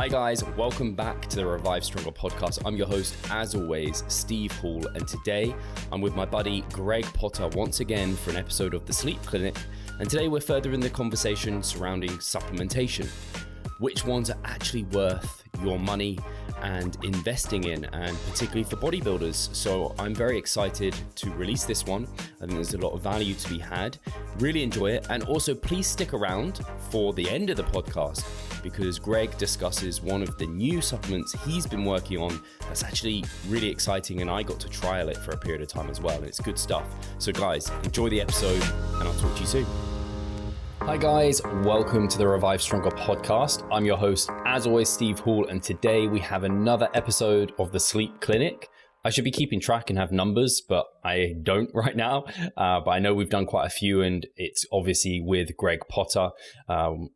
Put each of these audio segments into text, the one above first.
Hi guys, welcome back to the Revive Stronger podcast. I'm your host, as always, Steve Hall, and today I'm with my buddy Greg Potter once again for an episode of The Sleep Clinic. And today we're furthering the conversation surrounding supplementation. Which ones are actually worth your money and investing in, and particularly for bodybuilders. So I'm very excited to release this one. I think there's a lot of value to be had. Really enjoy it. And also please stick around for the end of the podcast, because Greg discusses one of the new supplements he's been working on that's actually really exciting, and I got to trial it for a period of time as well, and it's good stuff. So guys, enjoy the episode, and I'll talk to you soon. Hi guys, welcome to the Revive Stronger podcast. I'm your host, as always, Steve Hall, and today we have another episode of the Sleep Clinic. I should be keeping track and have numbers, but I don't right now. But I know we've done quite a few, and it's obviously with Greg Potter.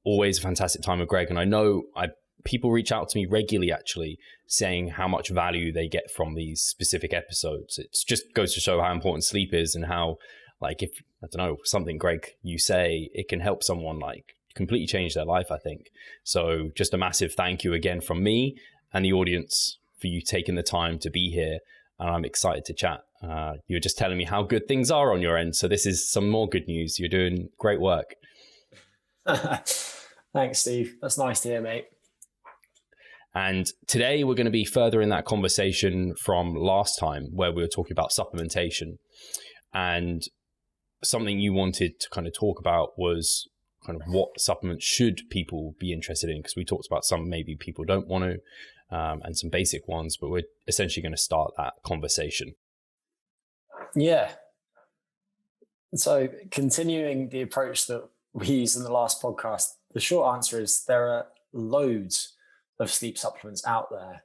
Always a fantastic time with Greg, and I know people reach out to me regularly actually saying how much value they get from these specific episodes. It just goes to show how important sleep is, and how, like, if, I don't know, something, Greg, you say, it can help someone like completely change their life, I think. So just a massive thank you again from me and the audience for you taking the time to be here. And I'm excited to chat. You were just telling me how good things are on your end. So this is some more good news. You're doing great work. Thanks, Steve. That's nice to hear, mate. And today we're going to be furthering that conversation from last time where we were talking about supplementation. And something you wanted to kind of talk about was kind of what supplements should people be interested in, because we talked about some maybe people don't want to, and some basic ones, but we're essentially going to start that conversation. Yeah. So continuing the approach that we used in the last podcast, the short answer is there are loads of sleep supplements out there.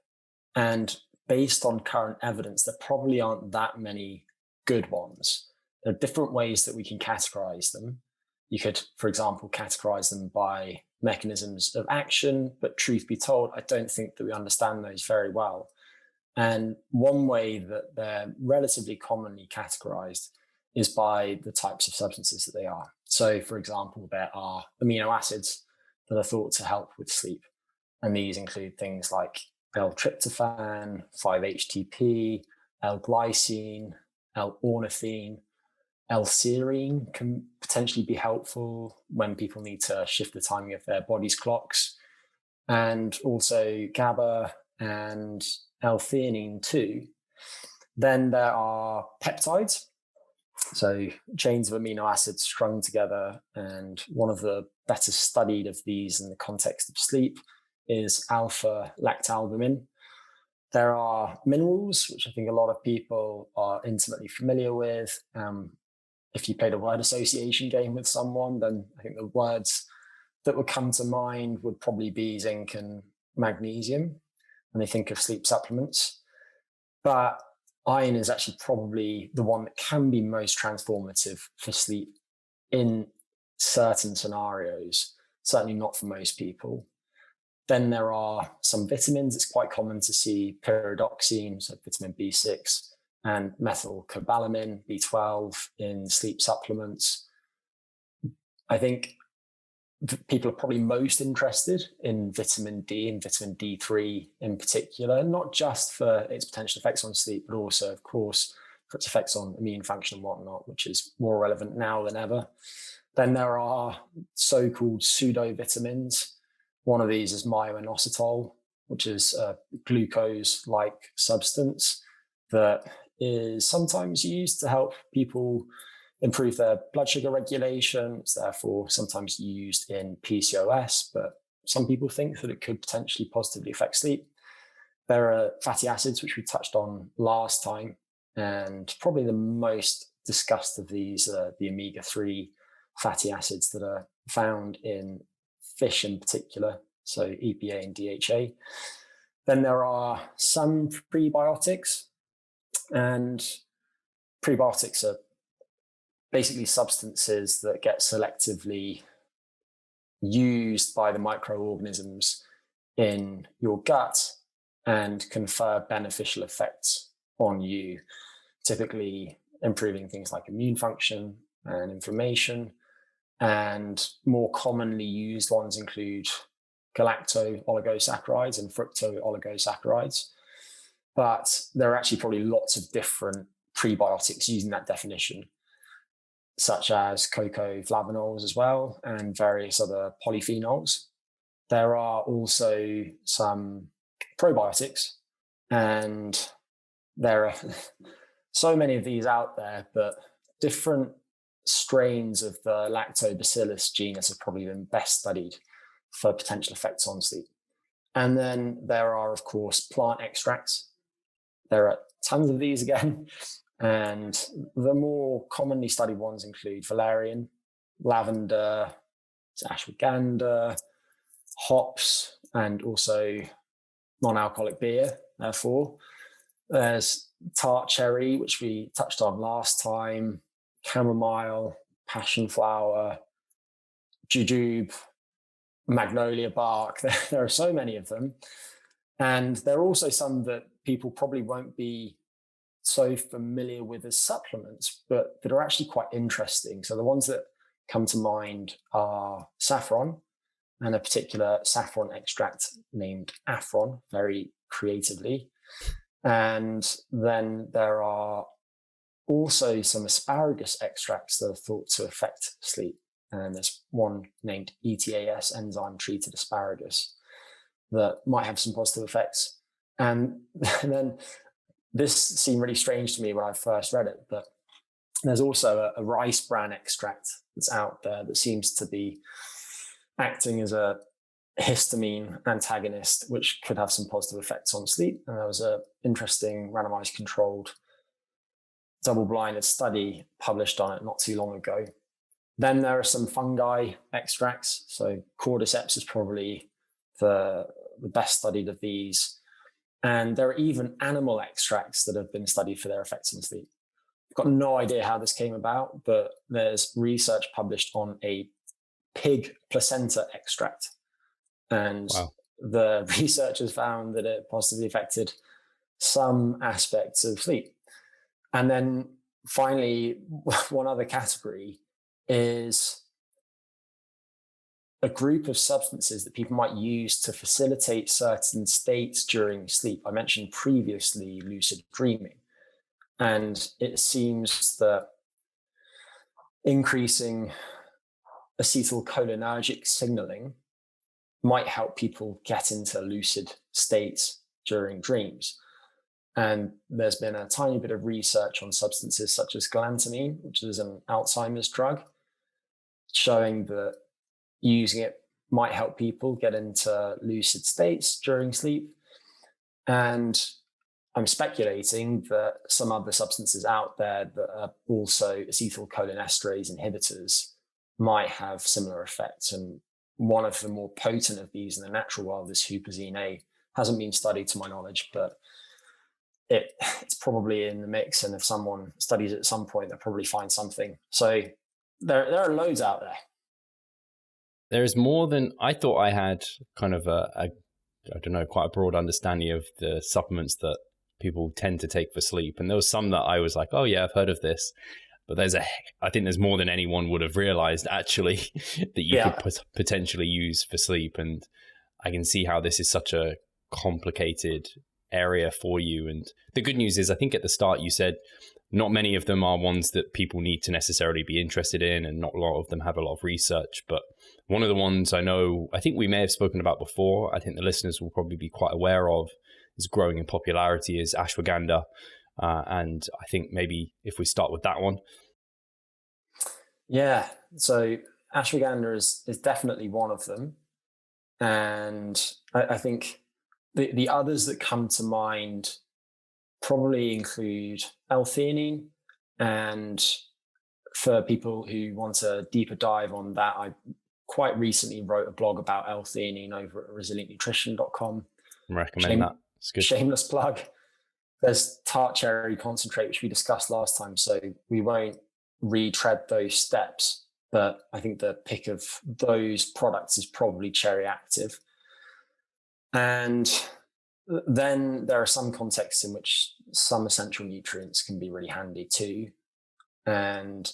And based on current evidence, there probably aren't that many good ones. There are different ways that we can categorize them. You could, for example, categorize them by mechanisms of action, but truth be told, I don't think that we understand those very well. And one way that they're relatively commonly categorized is by the types of substances that they are. So, for example, there are amino acids that are thought to help with sleep. And these include things like L-tryptophan, 5-HTP, L-glycine, L-ornithine. L-Theanine can potentially be helpful when people need to shift the timing of their body's clocks, and also GABA and L-Theanine too. Then there are peptides, so chains of amino acids strung together, and one of the better studied of these in the context of sleep is alpha-lactalbumin. There are minerals, which I think a lot of people are intimately familiar with. If you played a word association game with someone, then I think the words that would come to mind would probably be zinc and magnesium when they think of sleep supplements. But iron is actually probably the one that can be most transformative for sleep in certain scenarios, certainly not for most people. Then there are some vitamins. It's quite common to see pyridoxine, so vitamin B6, and methylcobalamin, B12 in sleep supplements. I think people are probably most interested in vitamin D and vitamin D3 in particular, not just for its potential effects on sleep, but also, of course, for its effects on immune function and whatnot, which is more relevant now than ever. Then there are so-called pseudovitamins. One of these is myo-inositol, which is a glucose-like substance that is sometimes used to help people improve their blood sugar regulation. It's therefore sometimes used in PCOS, but some people think that it could potentially positively affect sleep. There are fatty acids, which we touched on last time, and probably the most discussed of these are the omega-3 fatty acids that are found in fish in particular, so EPA and DHA. Then there are some prebiotics, and prebiotics are basically substances that get selectively used by the microorganisms in your gut and confer beneficial effects on you, typically improving things like immune function and inflammation. And more commonly used ones include galacto-oligosaccharides and fructo-oligosaccharides. But there are actually probably lots of different prebiotics using that definition, such as cocoa flavanols as well, and various other polyphenols. There are also some probiotics, and there are so many of these out there, but different strains of the lactobacillus genus have probably been best studied for potential effects on sleep. And then there are, of course, plant extracts. There are tons of these again, and the more commonly studied ones include valerian, lavender, ashwagandha, hops, and also non-alcoholic beer. Therefore, there's tart cherry, which we touched on last time, chamomile, passion flower, jujube, magnolia bark. There are so many of them. And there are also some that people probably won't be so familiar with as supplements, but that are actually quite interesting. So the ones that come to mind are saffron, and a particular saffron extract named Affron, very creatively. And then there are also some asparagus extracts that are thought to affect sleep. And there's one named ETAS, enzyme treated asparagus, that might have some positive effects. And then this seemed really strange to me when I first read it, but there's also a rice bran extract that's out there that seems to be acting as a histamine antagonist, which could have some positive effects on sleep. And there was an interesting randomized controlled double-blinded study published on it not too long ago. Then there are some fungi extracts. So cordyceps is probably the best studied of these. And there are even animal extracts that have been studied for their effects on sleep. I've got no idea how this came about, but there's research published on a pig placenta extract. And wow. The researchers found that it positively affected some aspects of sleep. And then finally, one other category is a group of substances that people might use to facilitate certain states during sleep. I mentioned previously lucid dreaming. And it seems that increasing acetylcholinergic signaling might help people get into lucid states during dreams. And there's been a tiny bit of research on substances such as galantamine, which is an Alzheimer's drug, showing that using it might help people get into lucid states during sleep. And I'm speculating that some other substances out there that are also acetylcholinesterase inhibitors might have similar effects. And one of the more potent of these in the natural world is huperzine A. Hasn't been studied to my knowledge, but it's probably in the mix. And if someone studies it at some point, they'll probably find something. So there are loads out there. There's more than I thought. I had kind of I don't know, quite a broad understanding of the supplements that people tend to take for sleep. And there was some that I was like, oh yeah, I've heard of this. But I think there's more than anyone would have realized actually that you could potentially use for sleep. And I can see how this is such a complicated area for you. And the good news is, I think at the start you said not many of them are ones that people need to necessarily be interested in, and not a lot of them have a lot of research. But one of the ones I think we may have spoken about before, I think the listeners will probably be quite aware of, is growing in popularity, is ashwagandha. And I think maybe if we start with that one. Yeah, so ashwagandha is definitely one of them. And I think the others that come to mind probably include L-Theanine. And for people who want a deeper dive on that, I quite recently wrote a blog about L-Theanine over at resilientnutrition.com. Recommend that. It's good. Shameless plug. There's tart cherry concentrate, which we discussed last time, so we won't retread those steps. But I think the pick of those products is probably cherry active. And then there are some contexts in which some essential nutrients can be really handy too. And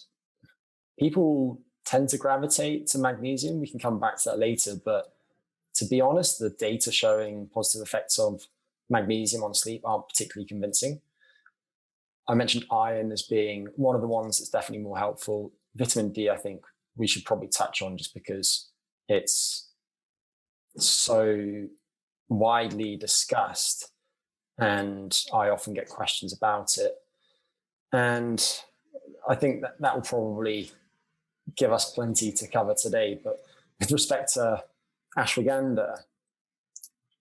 people tend to gravitate to magnesium. We can come back to that later, but to be honest, the data showing positive effects of magnesium on sleep aren't particularly convincing. I mentioned iron as being one of the ones that's definitely more helpful. Vitamin D, I think we should probably touch on just because it's so widely discussed and I often get questions about it. And I think that will probably give us plenty to cover today. But with respect to ashwagandha,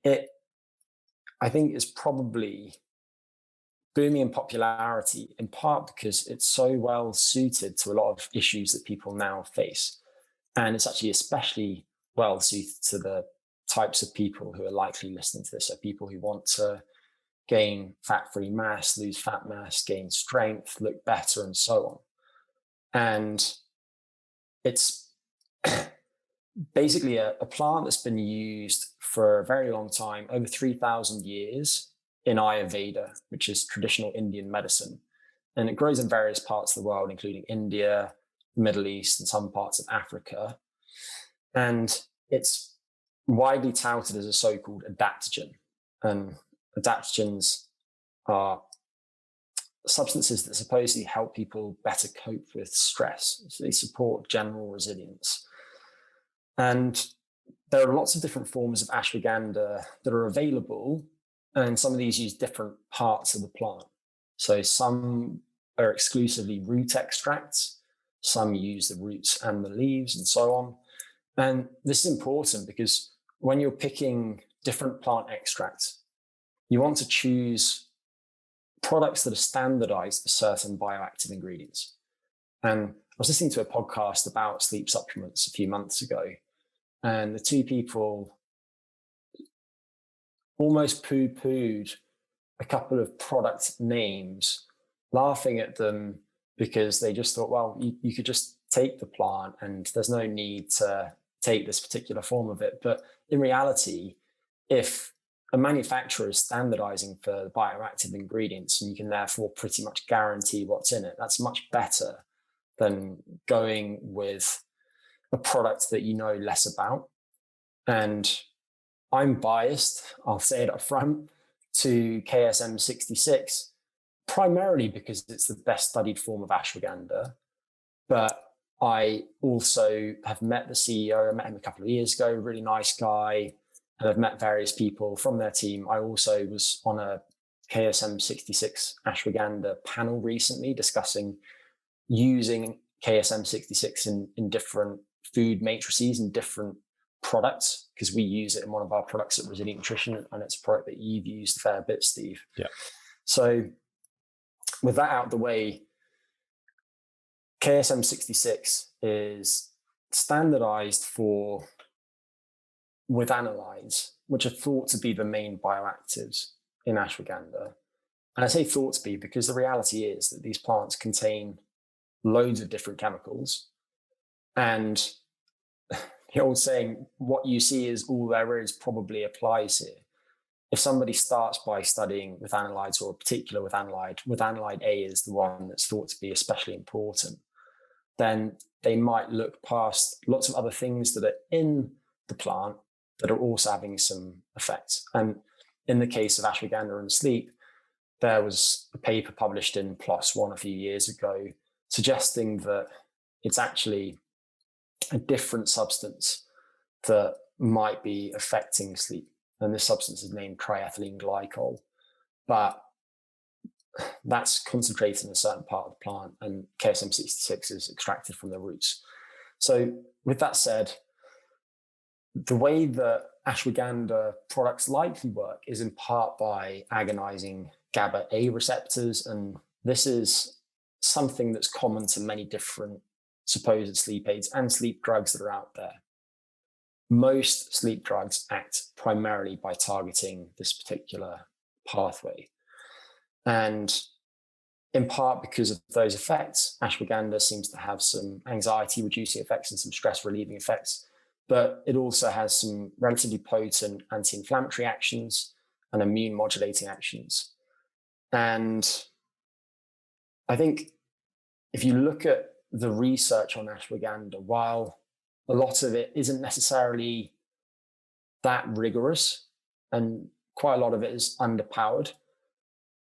it, I think, is probably booming in popularity in part because it's so well suited to a lot of issues that people now face. And it's actually especially well suited to the types of people who are likely listening to this. So people who want to gain fat-free mass, lose fat mass, gain strength, look better, and so on. And it's basically a plant that's been used for a very long time, over 3,000 years in Ayurveda, which is traditional Indian medicine. And it grows in various parts of the world, including India, the Middle East, and some parts of Africa. And it's widely touted as a so-called adaptogen. And adaptogens are substances that supposedly help people better cope with stress. So they support general resilience. And there are lots of different forms of ashwagandha that are available, and some of these use different parts of the plant. So some are exclusively root extracts, some use the roots and the leaves, and so on. And this is important because when you're picking different plant extracts, you want to choose products that are standardized for certain bioactive ingredients. And I was listening to a podcast about sleep supplements a few months ago, and the two people almost poo-pooed a couple of product names, laughing at them because they just thought, well, you could just take the plant and there's no need to take this particular form of it. But in reality, if a manufacturer is standardizing for bioactive ingredients and you can therefore pretty much guarantee what's in it, that's much better than going with a product that you know less about. And I'm biased, I'll say it up front, to KSM 66, primarily because it's the best studied form of ashwagandha. But I also have met the CEO. I met him a couple of years ago, really nice guy. And I've met various people from their team. I also was on a KSM 66 ashwagandha panel recently discussing using KSM 66 in different food matrices and different products, because we use it in one of our products at Resilient Nutrition, and it's a product that you've used a fair bit, Steve. Yeah. So with that out of the way, KSM 66 is standardized for withanides, which are thought to be the main bioactives in ashwagandha. And I say thought to be because the reality is that these plants contain loads of different chemicals. And the old saying, what you see is all there is, probably applies here. If somebody starts by studying withanides or a particular withanide A is the one that's thought to be especially important, then they might look past lots of other things that are in the plant that are also having some effects. And in the case of ashwagandha and sleep, there was a paper published in PLOS One a few years ago suggesting that it's actually a different substance that might be affecting sleep. And this substance is named triethylene glycol. But that's concentrated in a certain part of the plant, and KSM 66 is extracted from the roots. So with that said, the way that ashwagandha products likely work is in part by agonizing GABA A receptors, and this is something that's common to many different supposed sleep aids and sleep drugs that are out there. Most sleep drugs act primarily by targeting this particular pathway. And in part because of those effects, ashwagandha seems to have some anxiety reducing effects and some stress relieving effects, but it also has some relatively potent anti-inflammatory actions and immune modulating actions. And I think if you look at the research on ashwagandha, while a lot of it isn't necessarily that rigorous, and quite a lot of it is underpowered.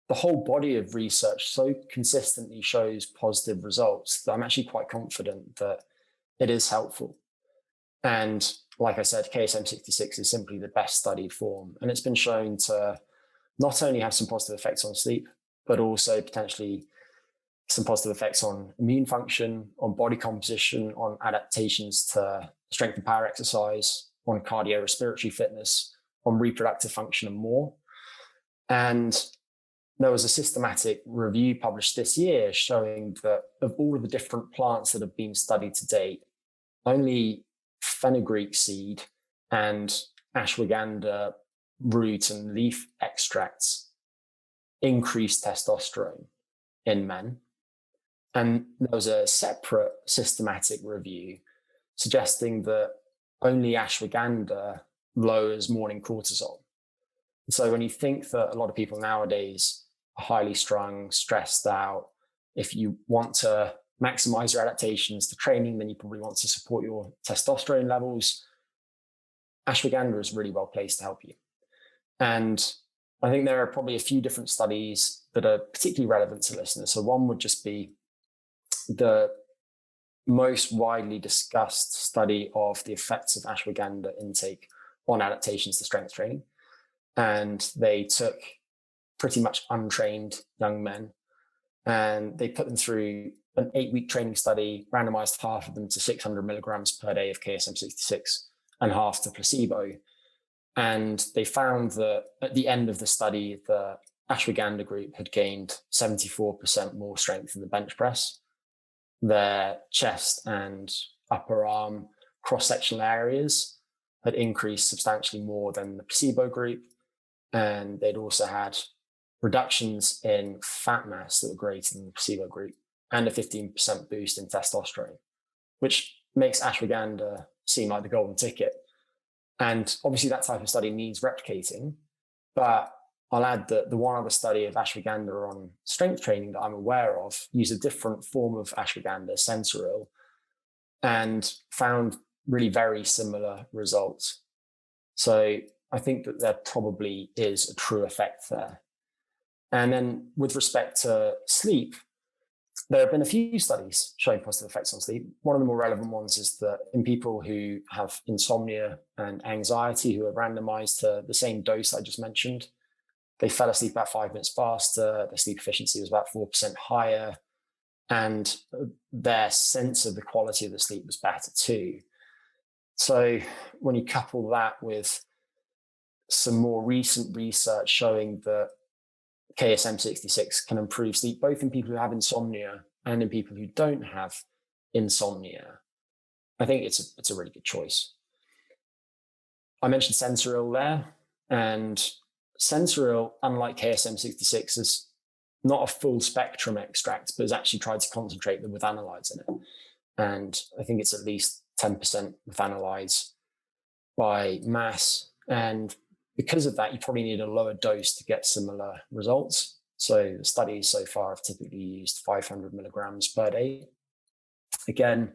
The whole body of research so consistently shows positive results that I'm actually quite confident that it is helpful. And like I said, KSM-66 is simply the best studied form, and it's been shown to not only have some positive effects on sleep, but also potentially some positive effects on immune function, on body composition, on adaptations to strength and power exercise, on cardiorespiratory fitness, on reproductive function, and more. And there was a systematic review published this year showing that of all of the different plants that have been studied to date, only fenugreek seed and ashwagandha root and leaf extracts increase testosterone in men. And there was a separate systematic review suggesting that only ashwagandha lowers morning cortisol. So when you think that a lot of people nowadays are highly strung, stressed out, if you want to maximize your adaptations to training, then you probably want to support your testosterone levels. Ashwagandha is really well placed to help you. And I think there are probably a few different studies that are particularly relevant to listeners. So one would just be the most widely discussed study of the effects of ashwagandha intake on adaptations to strength training. And they took pretty much untrained young men and they put them through an 8-week training study, randomized half of them to 600 milligrams per day of KSM-66 and half to placebo. And they found that at the end of the study, the ashwagandha group had gained 74% more strength in the bench press. Their chest and upper arm cross-sectional areas had increased substantially more than the placebo group. And they'd also had reductions in fat mass that were greater than the placebo group and a 15% boost in testosterone, which makes ashwagandha seem like the golden ticket. And obviously that type of study needs replicating, but I'll add that the one other study of ashwagandha on strength training that I'm aware of used a different form of ashwagandha, sensoril, and found really very similar results. So I think that there probably is a true effect there. And then with respect to sleep, there have been a few studies showing positive effects on sleep. One of the more relevant ones is that in people who have insomnia and anxiety who are randomized to the same dose I just mentioned, they fell asleep about 5 minutes faster, their sleep efficiency was about 4% higher, and their sense of the quality of the sleep was better too. So when you couple that with some more recent research showing that KSM-66 can improve sleep, both in people who have insomnia and in people who don't have insomnia, I think it's a really good choice. I mentioned sensoril there, and sensoril, unlike KSM-66, is not a full spectrum extract, but has actually tried to concentrate the methanolydes in it. And I think it's at least 10% methanolydes by mass. And because of that, you probably need a lower dose to get similar results. So the studies so far have typically used 500 milligrams per day. Again,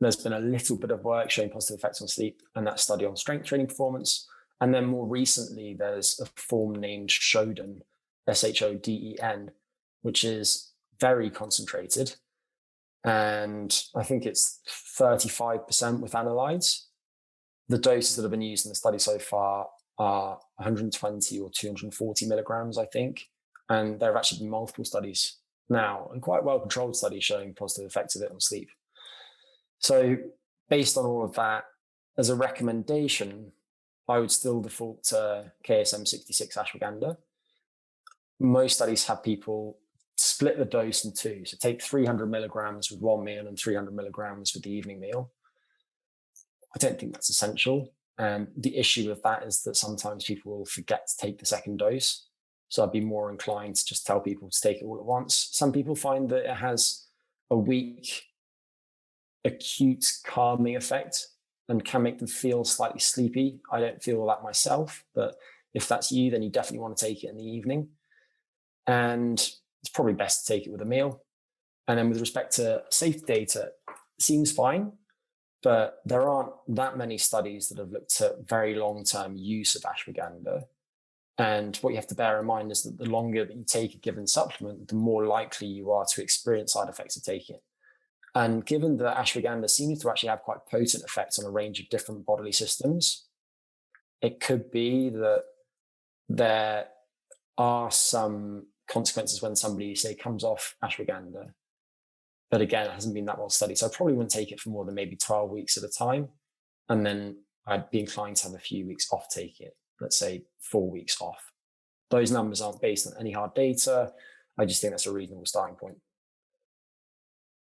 there's been a little bit of work showing positive effects on sleep, and that study on strength training performance. And then more recently, there's a form named Shoden, Shoden, which is very concentrated. And I think it's 35% methanolydes. The doses that have been used in the study so far are 120 or 240 milligrams, I think. And there have actually been multiple studies now, and quite well-controlled studies showing positive effects of it on sleep. So based on all of that, as a recommendation, I would still default to KSM-66 ashwagandha. Most studies have people split the dose in two. So take 300 milligrams with one meal and 300 milligrams with the evening meal. I don't think that's essential. And the issue with that is that sometimes people will forget to take the second dose. So I'd be more inclined to just tell people to take it all at once. Some people find that it has a weak, acute calming effect and can make them feel slightly sleepy. I don't feel that myself, but if that's you, then you definitely want to take it in the evening. And it's probably best to take it with a meal. And then with respect to safety data, it seems fine. but there aren't that many studies that have looked at very long-term use of ashwagandha. And what you have to bear in mind is that the longer that you take a given supplement, the more likely you are to experience side effects of taking it. And given that ashwagandha seems to actually have quite potent effects on a range of different bodily systems, it could be that there are some consequences when somebody, say, comes off ashwagandha. But again, it hasn't been that well studied. So I probably wouldn't take it for more than maybe 12 weeks at a time. And then I'd be inclined to have a few weeks off taking it, let's say 4 weeks off. Those numbers aren't based on any hard data. I just think that's a reasonable starting point.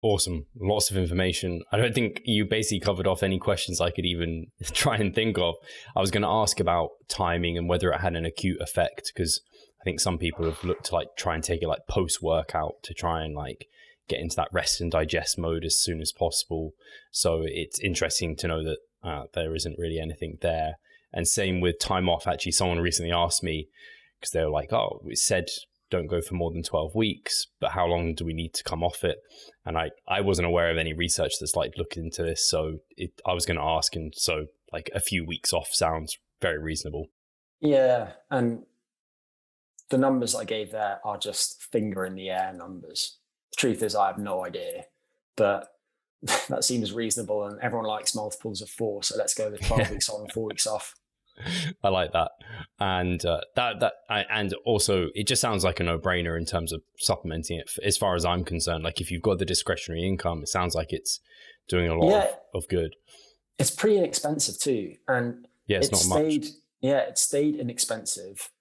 Awesome. Lots of information. I don't think you basically covered off any questions I could even try and think of. I was going to ask about timing and whether it had an acute effect, because I think some people have looked to like try and take it like post-workout to try and like get into that rest and digest mode as soon as possible. So it's interesting to know that there isn't really anything there. And same with time off. Actually, someone recently asked me, because they were like, oh, it said don't go for more than 12 weeks, but how long do we need to come off it? And I wasn't aware of any research that's like looked into this. So I was going to ask. And so like a few weeks off sounds very reasonable. Yeah. And the numbers I gave there are just finger in the air numbers. The truth is I have no idea, but that seems reasonable. And everyone likes multiples of 4. So let's go with 12 weeks on and 4 weeks off. I like that. And and also it just sounds like a no-brainer in terms of supplementing it. As far as I'm concerned, like if you've got the discretionary income, it sounds like it's doing a lot of good. It's pretty inexpensive too. And it's not much. It stayed inexpensive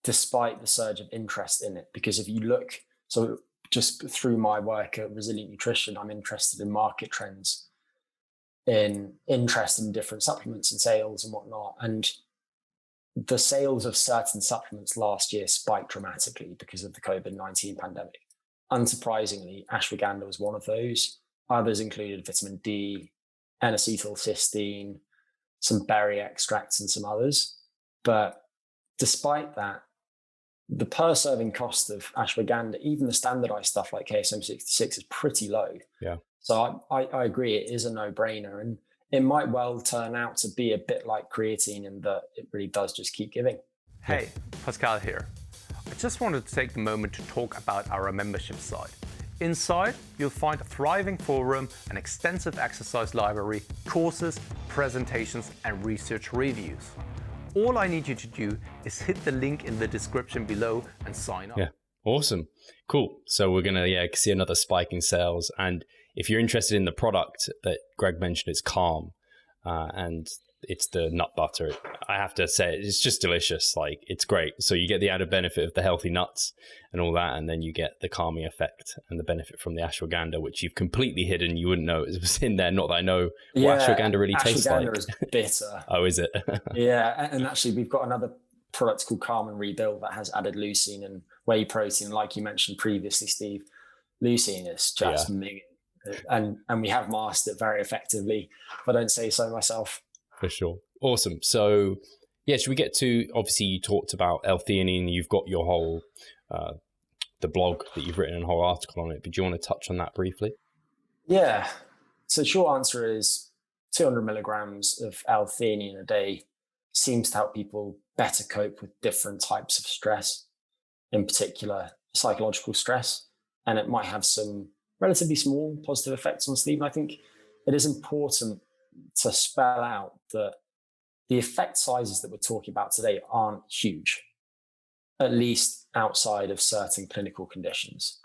despite the surge of interest in it. Because if you look, so just through my work at Resilient Nutrition, I'm interested in market trends, in interest in different supplements and sales and whatnot. And the sales of certain supplements last year spiked dramatically because of the COVID-19 pandemic. Unsurprisingly, ashwagandha was one of those. Others included vitamin D, N-acetylcysteine, some berry extracts, and some others. But despite that, the per serving cost of ashwagandha, even the standardized stuff like KSM-66, is pretty low. Yeah. So I agree, it is a no-brainer. And it might well turn out to be a bit like creatine in that it really does just keep giving. Hey, Pascal here. I just wanted to take the moment to talk about our membership site. Inside, you'll find a thriving forum, an extensive exercise library, courses, presentations, and research reviews. All I need you to do is hit the link in the description below and sign up. Yeah, awesome. Cool. So we're going to see another spike in sales. And if you're interested in the product that Greg mentioned, it's Calm, and it's the nut butter. I have to say, it's just delicious. Like, it's great. So you get the added benefit of the healthy nuts and all that, and then you get the calming effect and the benefit from the ashwagandha, which you've completely hidden. You wouldn't know it was in there. Not that I know what ashwagandha really tastes like. Ashwagandha is bitter. Oh, is it? Yeah, and actually we've got another product called Calm and Rebuild that has added leucine and whey protein. Like you mentioned previously, Steve, leucine is just minging. And we have masked it very effectively, if I don't say so myself. For sure. Awesome. So, should we get to, obviously you talked about L-Theanine, you've got your whole, the blog that you've written a whole article on it, but do you want to touch on that briefly? Yeah. So the short answer is 200 milligrams of L-Theanine a day seems to help people better cope with different types of stress, in particular psychological stress, and it might have some relatively small positive effects on sleep. And I think it is important to spell out that the effect sizes that we're talking about today aren't huge, at least outside of certain clinical conditions.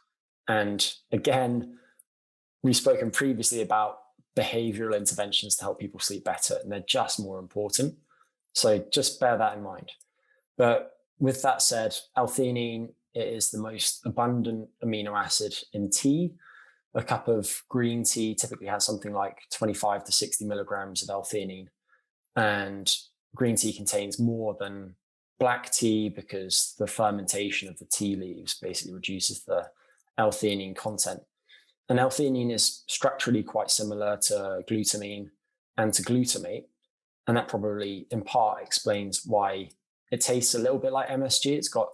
And again, we've spoken previously about behavioral interventions to help people sleep better, and they're just more important. So just bear that in mind. But with that said, L-Theanine is the most abundant amino acid in tea. A cup of green tea typically has something like 25 to 60 milligrams of L-Theanine. And green tea contains more than black tea because the fermentation of the tea leaves basically reduces the L-Theanine content. And L-Theanine is structurally quite similar to glutamine and to glutamate. And that probably in part explains why it tastes a little bit like MSG. It's got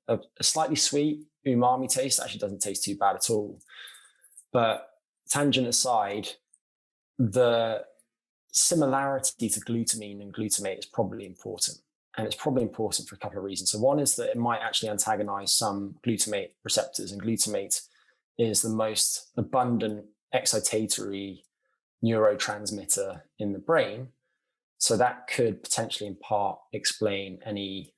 a slightly sweet umami taste. It actually doesn't taste too bad at all. But tangent aside, the similarity to glutamine and glutamate is probably important. And it's probably important for a couple of reasons. So one is that it might actually antagonize some glutamate receptors, and glutamate is the most abundant excitatory neurotransmitter in the brain. So that could potentially in part explain any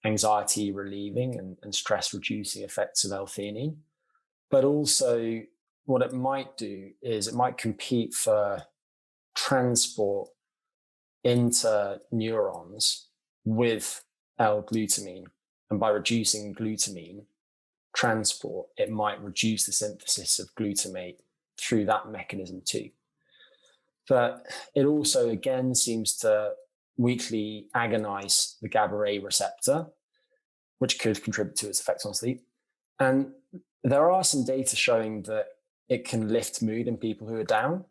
anxiety relieving and stress reducing effects of L-Theanine. But also what it might do is it might compete for transport into neurons with L-glutamine. And by reducing glutamine transport, it might reduce the synthesis of glutamate through that mechanism too. But it also, again, seems to weakly agonize the GABA-A receptor, which could contribute to its effects on sleep. And there are some data showing that it can lift mood in people who are down.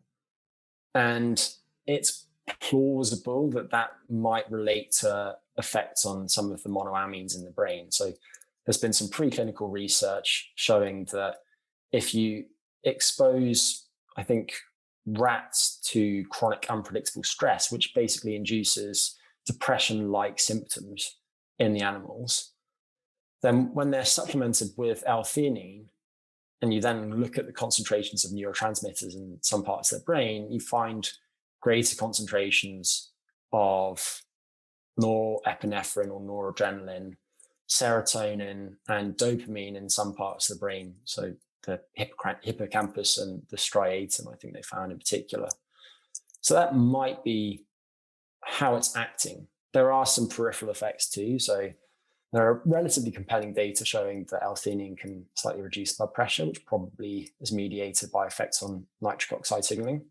And it's plausible that that might relate to effects on some of the monoamines in the brain. So there's been some preclinical research showing that if you expose, I think, rats to chronic unpredictable stress, which basically induces depression-like symptoms in the animals, then when they're supplemented with L-theanine, and you then look at the concentrations of neurotransmitters in some parts of the brain, you find greater concentrations of norepinephrine or noradrenaline, serotonin, and dopamine in some parts of the brain. So the hippocampus and the striatum, I think they found in particular. So that might be how it's acting. There are some peripheral effects too. So there are relatively compelling data showing that L-theanine can slightly reduce blood pressure, which probably is mediated by effects on nitric oxide signaling.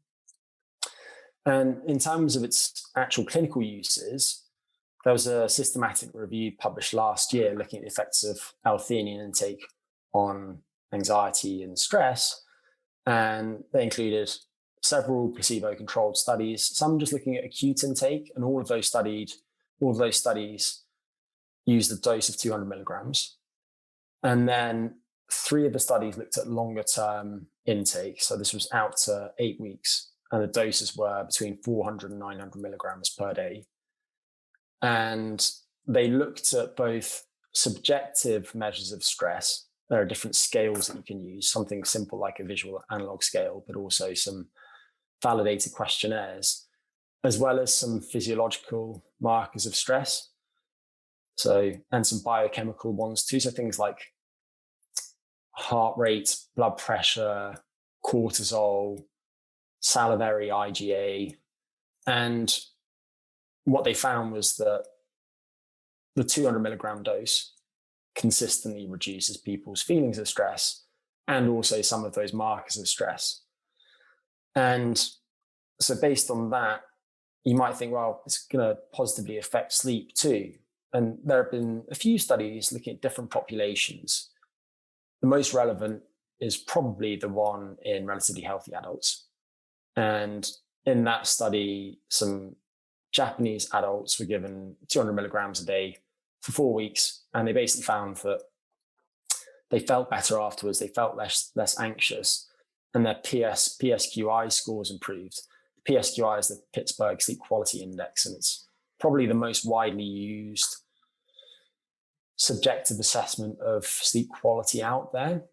And in terms of its actual clinical uses, there was a systematic review published last year looking at the effects of L-theanine intake on anxiety and stress. And they included several placebo-controlled studies, some just looking at acute intake, and all of those studies used a dose of 200 milligrams. And then 3 of the studies looked at longer term intake. So this was out to 8 weeks, and the doses were between 400 and 900 milligrams per day. And they looked at both subjective measures of stress. There are different scales that you can use, something simple like a visual analog scale, but also some validated questionnaires, as well as some physiological markers of stress. So, and some biochemical ones too. So things like heart rate, blood pressure, cortisol, salivary IgA. And what they found was that the 200 milligram dose consistently reduces people's feelings of stress and also some of those markers of stress. And so based on that, you might think, well, it's going to positively affect sleep too. And there have been a few studies looking at different populations. The most relevant is probably the one in relatively healthy adults. And in that study, some Japanese adults were given 200 milligrams a day for 4 weeks. And they basically found that they felt better afterwards. They felt less anxious, and their PSQI scores improved. The PSQI is the Pittsburgh Sleep Quality Index, and it's probably the most widely used subjective assessment of sleep quality out there.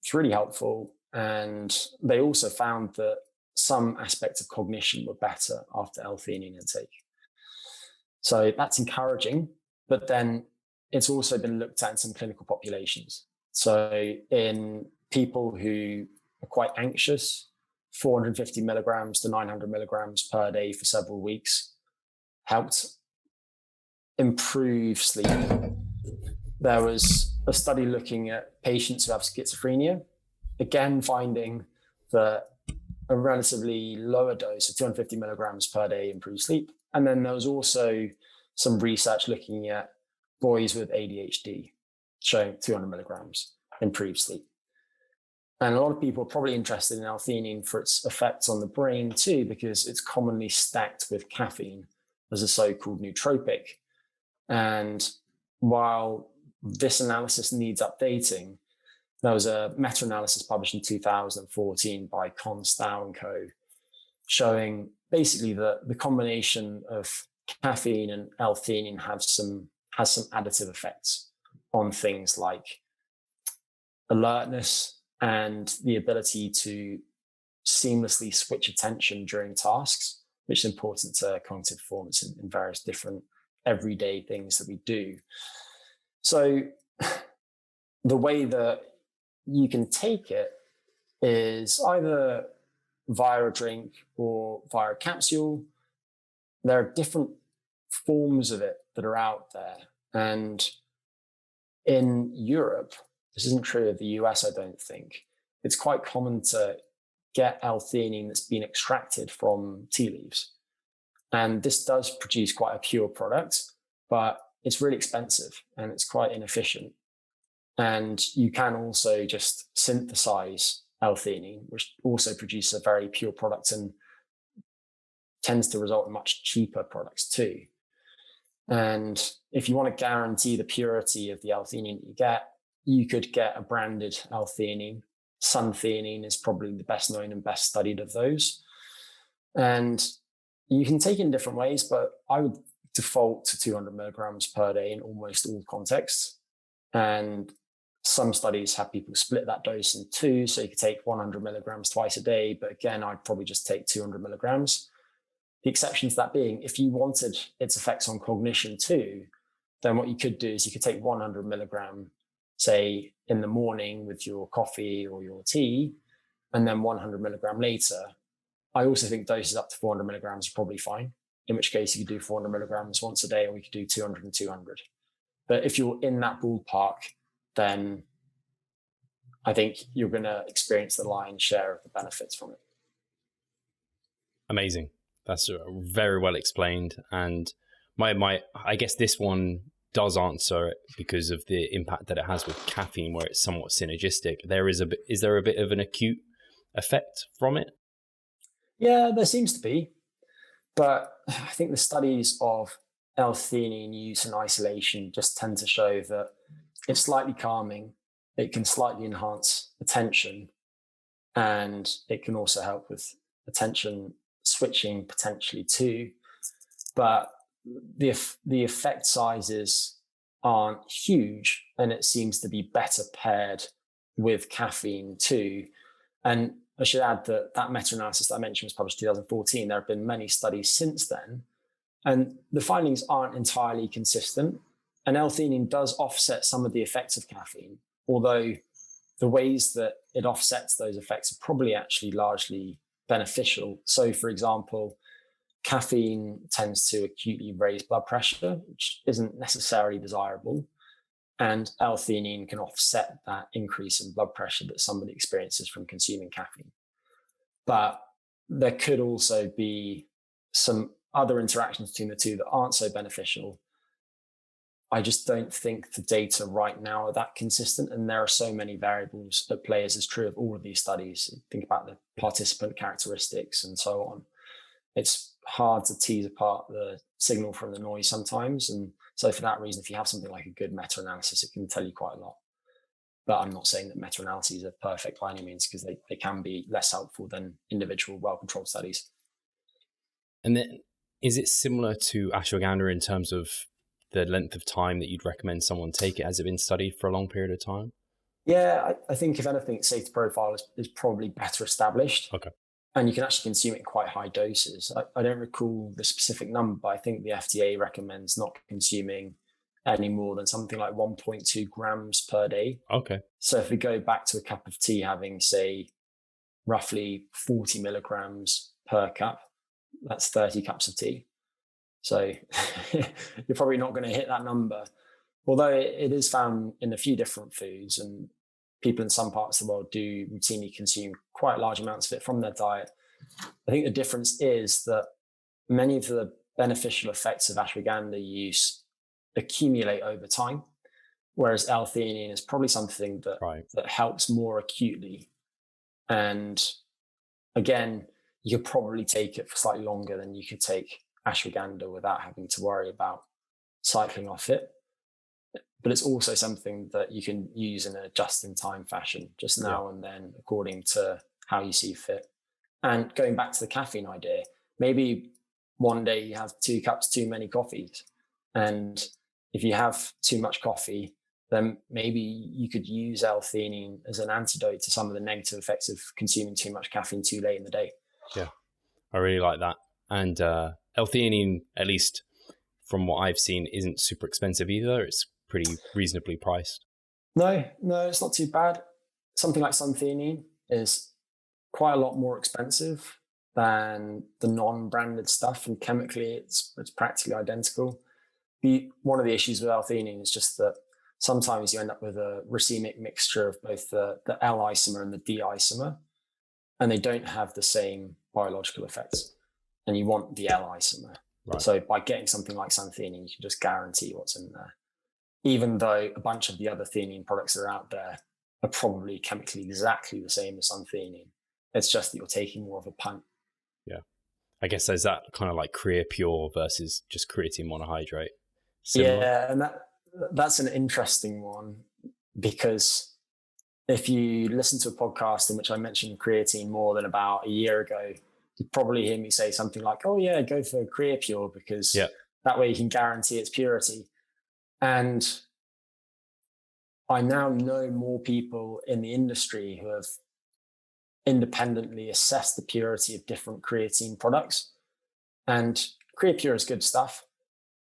It's really helpful. And they also found that some aspects of cognition were better after L-theanine intake. So that's encouraging, but then it's also been looked at in some clinical populations. So in people who are quite anxious, 450 milligrams to 900 milligrams per day for several weeks helped improve sleep. There was a study looking at patients who have schizophrenia, again finding that a relatively lower dose of 250 milligrams per day improved sleep. And then there was also some research looking at boys with ADHD, showing 200 milligrams improved sleep. And a lot of people are probably interested in L-theanine for its effects on the brain too, because it's commonly stacked with caffeine as a so-called nootropic. And while this analysis needs updating, there was a meta-analysis published in 2014 by Constow and co. showing basically the combination of caffeine and L-theanine has some additive effects on things like alertness and the ability to seamlessly switch attention during tasks, which is important to cognitive performance in various different everyday things that we do. So the way that you can take it is either via a drink or via a capsule. There are different forms of it that are out there. And in Europe, this isn't true of the US, I don't think. It's quite common to get L-theanine that's been extracted from tea leaves. And this does produce quite a pure product, but it's really expensive and it's quite inefficient. And you can also just synthesize L-theanine, which also produces a very pure product and tends to result in much cheaper products too. And if you want to guarantee the purity of the L-theanine that you get, you could get a branded L-theanine. Sun-theanine is probably the best known and best studied of those. And you can take it in different ways, but I would default to 200 milligrams per day in almost all contexts. And some studies have people split that dose in two, so you could take 100 milligrams twice a day. But again, I'd probably just take 200 milligrams. The exception to that being, if you wanted its effects on cognition too, then what you could do is you could take 100 milligram, say in the morning with your coffee or your tea, and then 100 milligram later. I also think doses up to 400 milligrams are probably fine, in which case you could do 400 milligrams once a day, or you could do 200 and 200. But if you're in that ballpark, then I think you're going to experience the lion's share of the benefits from it. Amazing. That's very well explained. And I guess this one does answer it because of the impact that it has with caffeine, where it's somewhat synergistic. Is there a bit of an acute effect from it? Yeah, there seems to be. But I think the studies of L-theanine use in isolation just tend to show that it's slightly calming. It can slightly enhance attention, and it can also help with attention switching potentially too. But the effect sizes aren't huge, and it seems to be better paired with caffeine too. And I should add that meta-analysis that I mentioned was published in 2014. There have been many studies since then, and the findings aren't entirely consistent. And L-theanine does offset some of the effects of caffeine, although the ways that it offsets those effects are probably actually largely beneficial. So, for example, caffeine tends to acutely raise blood pressure, which isn't necessarily desirable. And L-theanine can offset that increase in blood pressure that somebody experiences from consuming caffeine. But there could also be some other interactions between the two that aren't so beneficial. I just don't think the data right now are that consistent, and there are so many variables at play, as is true of all of these studies. Think about the participant characteristics and so on. It's hard to tease apart the signal from the noise sometimes, and so for that reason, if you have something like a good meta-analysis, it can tell you quite a lot. But I'm not saying that meta-analyses are perfect by any means, because they can be less helpful than individual well-controlled studies. And then, is it similar to ashwagandha in terms of the length of time that you'd recommend someone take it? Has it been studied for a long period of time? Yeah, I think if anything, safety profile is probably better established. Okay. And you can actually consume it in quite high doses. I don't recall the specific number, but I think the FDA recommends not consuming any more than something like 1.2 grams per day. Okay. So if we go back to a cup of tea having, say, roughly 40 milligrams per cup, that's 30 cups of tea. So you're probably not going to hit that number, although it is found in a few different foods, and people in some parts of the world do routinely consume quite large amounts of it from their diet. I think the difference is that many of the beneficial effects of ashwagandha use accumulate over time, whereas L-theanine is probably something that helps more acutely. And again, you could probably take it for slightly longer than you could take ashwagandha without having to worry about cycling off it. But it's also something that you can use in a just-in-time fashion, just now and then, according to how you see fit. And going back to the caffeine idea, maybe one day you have 2 cups too many coffees. And if you have too much coffee, then maybe you could use L-Theanine as an antidote to some of the negative effects of consuming too much caffeine too late in the day. Yeah, I really like that. And L-Theanine, at least from what I've seen, isn't super expensive either. It's pretty reasonably priced. No, it's not too bad. Something like suntheanine is quite a lot more expensive than the non-branded stuff, and chemically it's practically identical. One of the issues with L-Theanine is just that sometimes you end up with a racemic mixture of both the L isomer and the D isomer, and they don't have the same biological effects, and you want the L isomer. Right. So by getting something like suntheanine, you can just guarantee what's in there, even though a bunch of the other theanine products that are out there are probably chemically exactly the same as suntheanine. It's just that you're taking more of a punt. Yeah. I guess there's that kind of like Create Pure versus just creatine monohydrate. Similar. Yeah, and that's an interesting one, because if you listen to a podcast in which I mentioned creatine more than about a year ago, you'd probably hear me say something like, oh yeah, go for Create Pure, because that way you can guarantee its purity. And I now know more people in the industry who have independently assessed the purity of different creatine products. And Create Pure is good stuff,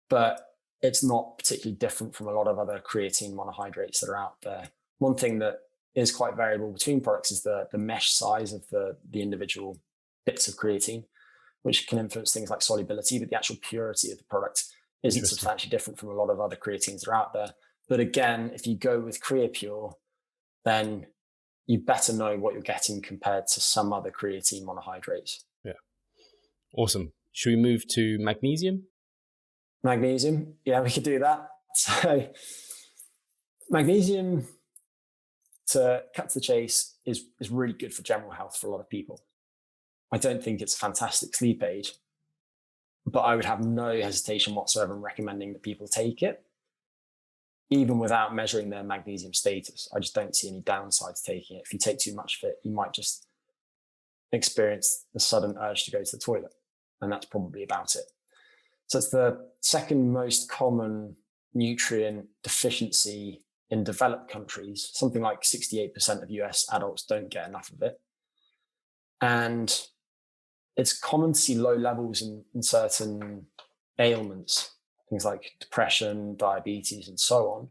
but it's not particularly different from a lot of other creatine monohydrates that are out there. One thing that is quite variable between products is the mesh size of the individual bits of creatine, which can influence things like solubility, but the actual purity of the product isn't substantially different from a lot of other creatines that are out there. But again, if you go with Create Pure, then you better know what you're getting compared to some other creatine monohydrates. Yeah. Awesome. Should we move to magnesium? Magnesium. Yeah, we could do that. So magnesium, to cut to the chase, is really good for general health for a lot of people. I don't think it's a fantastic sleep aid, but I would have no hesitation whatsoever in recommending that people take it, even without measuring their magnesium status. I just don't see any downside to taking it. If you take too much of it, you might just experience the sudden urge to go to the toilet, and that's probably about it. So it's the second most common nutrient deficiency in developed countries. Something like 68% of US adults don't get enough of it. And it's common to see low levels in certain ailments, things like depression, diabetes, and so on.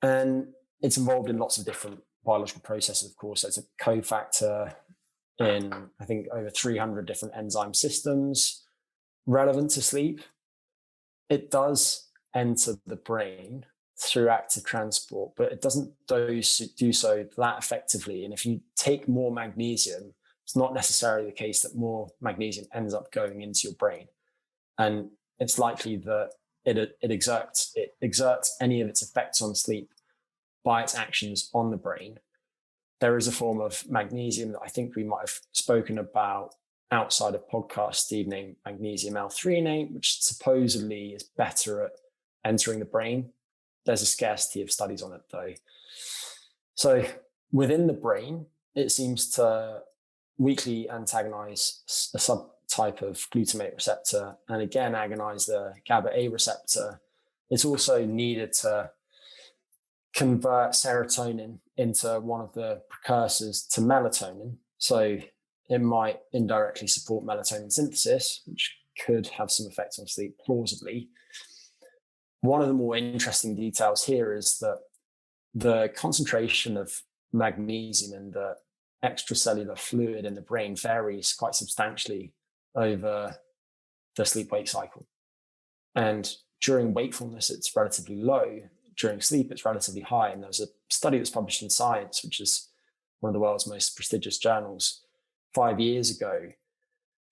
And it's involved in lots of different biological processes, of course. It's a cofactor in, I think, over 300 different enzyme systems relevant to sleep. It does enter the brain through active transport, but it doesn't do so that effectively. And if you take more magnesium, it's not necessarily the case that more magnesium ends up going into your brain. And it's likely that it exerts any of its effects on sleep by its actions on the brain. There is a form of magnesium that I think we might have spoken about outside of podcast, Steve, named magnesium L-Theanine, which supposedly is better at entering the brain. There's a scarcity of studies on it, though. So within the brain, it seems to weakly antagonize a subtype of glutamate receptor, and again agonize the GABA-A receptor. It's also needed to convert serotonin into one of the precursors to melatonin. So it might indirectly support melatonin synthesis, which could have some effect on sleep plausibly. One of the more interesting details here is that the concentration of magnesium in the extracellular fluid in the brain varies quite substantially over the sleep-wake cycle. And during wakefulness, it's relatively low. During sleep, it's relatively high. And there's a study that's published in Science, which is one of the world's most prestigious journals, 5 years ago,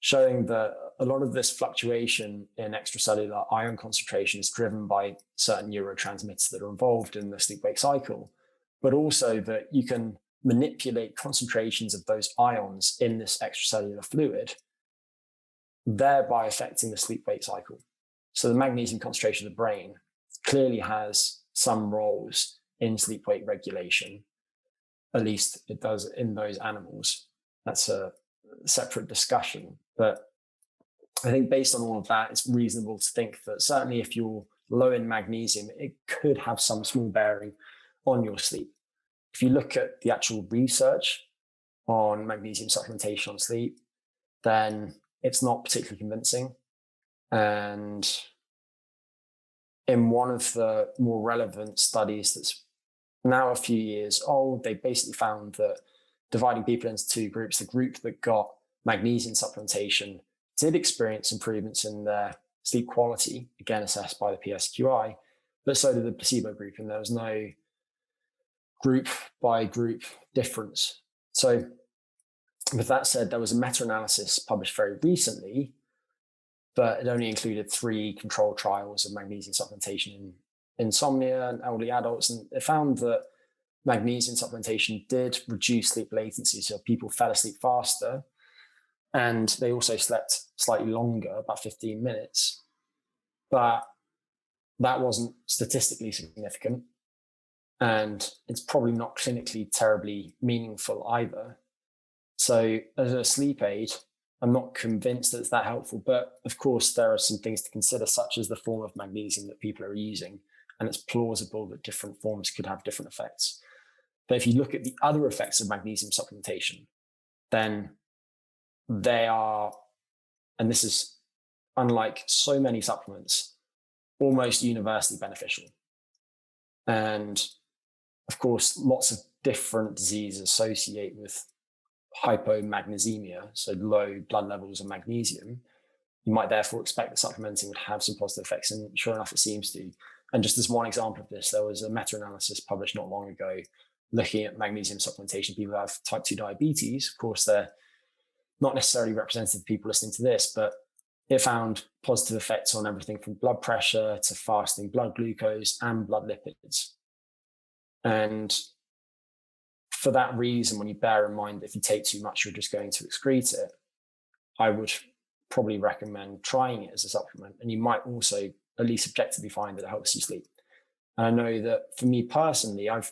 showing that a lot of this fluctuation in extracellular ion concentration is driven by certain neurotransmitters that are involved in the sleep-wake cycle, but also that you can manipulate concentrations of those ions in this extracellular fluid, thereby affecting the sleep-wake cycle. So the magnesium concentration of the brain clearly has some roles in sleep-wake regulation. At least it does in those animals. That's a separate discussion. But I think based on all of that, it's reasonable to think that certainly if you're low in magnesium, it could have some small bearing on your sleep. If you look at the actual research on magnesium supplementation on sleep, then it's not particularly convincing. And in one of the more relevant studies that's now a few years old, they basically found that dividing people into two groups, the group that got magnesium supplementation did experience improvements in their sleep quality, again assessed by the PSQI, but so did the placebo group, and there was no group by group difference. So with that said, there was a meta-analysis published very recently, but it only included 3 controlled trials of magnesium supplementation in insomnia and elderly adults, and it found that magnesium supplementation did reduce sleep latency, so people fell asleep faster, and they also slept slightly longer, about 15 minutes, but that wasn't statistically significant, and it's probably not clinically terribly meaningful either. So as a sleep aid, I'm not convinced that it's that helpful, but of course there are some things to consider, such as the form of magnesium that people are using, and it's plausible that different forms could have different effects. But if you look at the other effects of magnesium supplementation, then they are, and this is unlike so many supplements, almost universally beneficial. And of course, lots of different diseases associate with hypomagnesemia, so low blood levels of magnesium. You might therefore expect that supplementing would have some positive effects, and sure enough, it seems to. And just as one example of this, there was a meta-analysis published not long ago looking at magnesium supplementation. People who have type 2 diabetes, of course, they're not necessarily representative of people listening to this, but it found positive effects on everything from blood pressure to fasting blood glucose and blood lipids. And for that reason, when you bear in mind that if you take too much, you're just going to excrete it, I would probably recommend trying it as a supplement. And you might also at least objectively find that it helps you sleep. And I know that for me personally, I've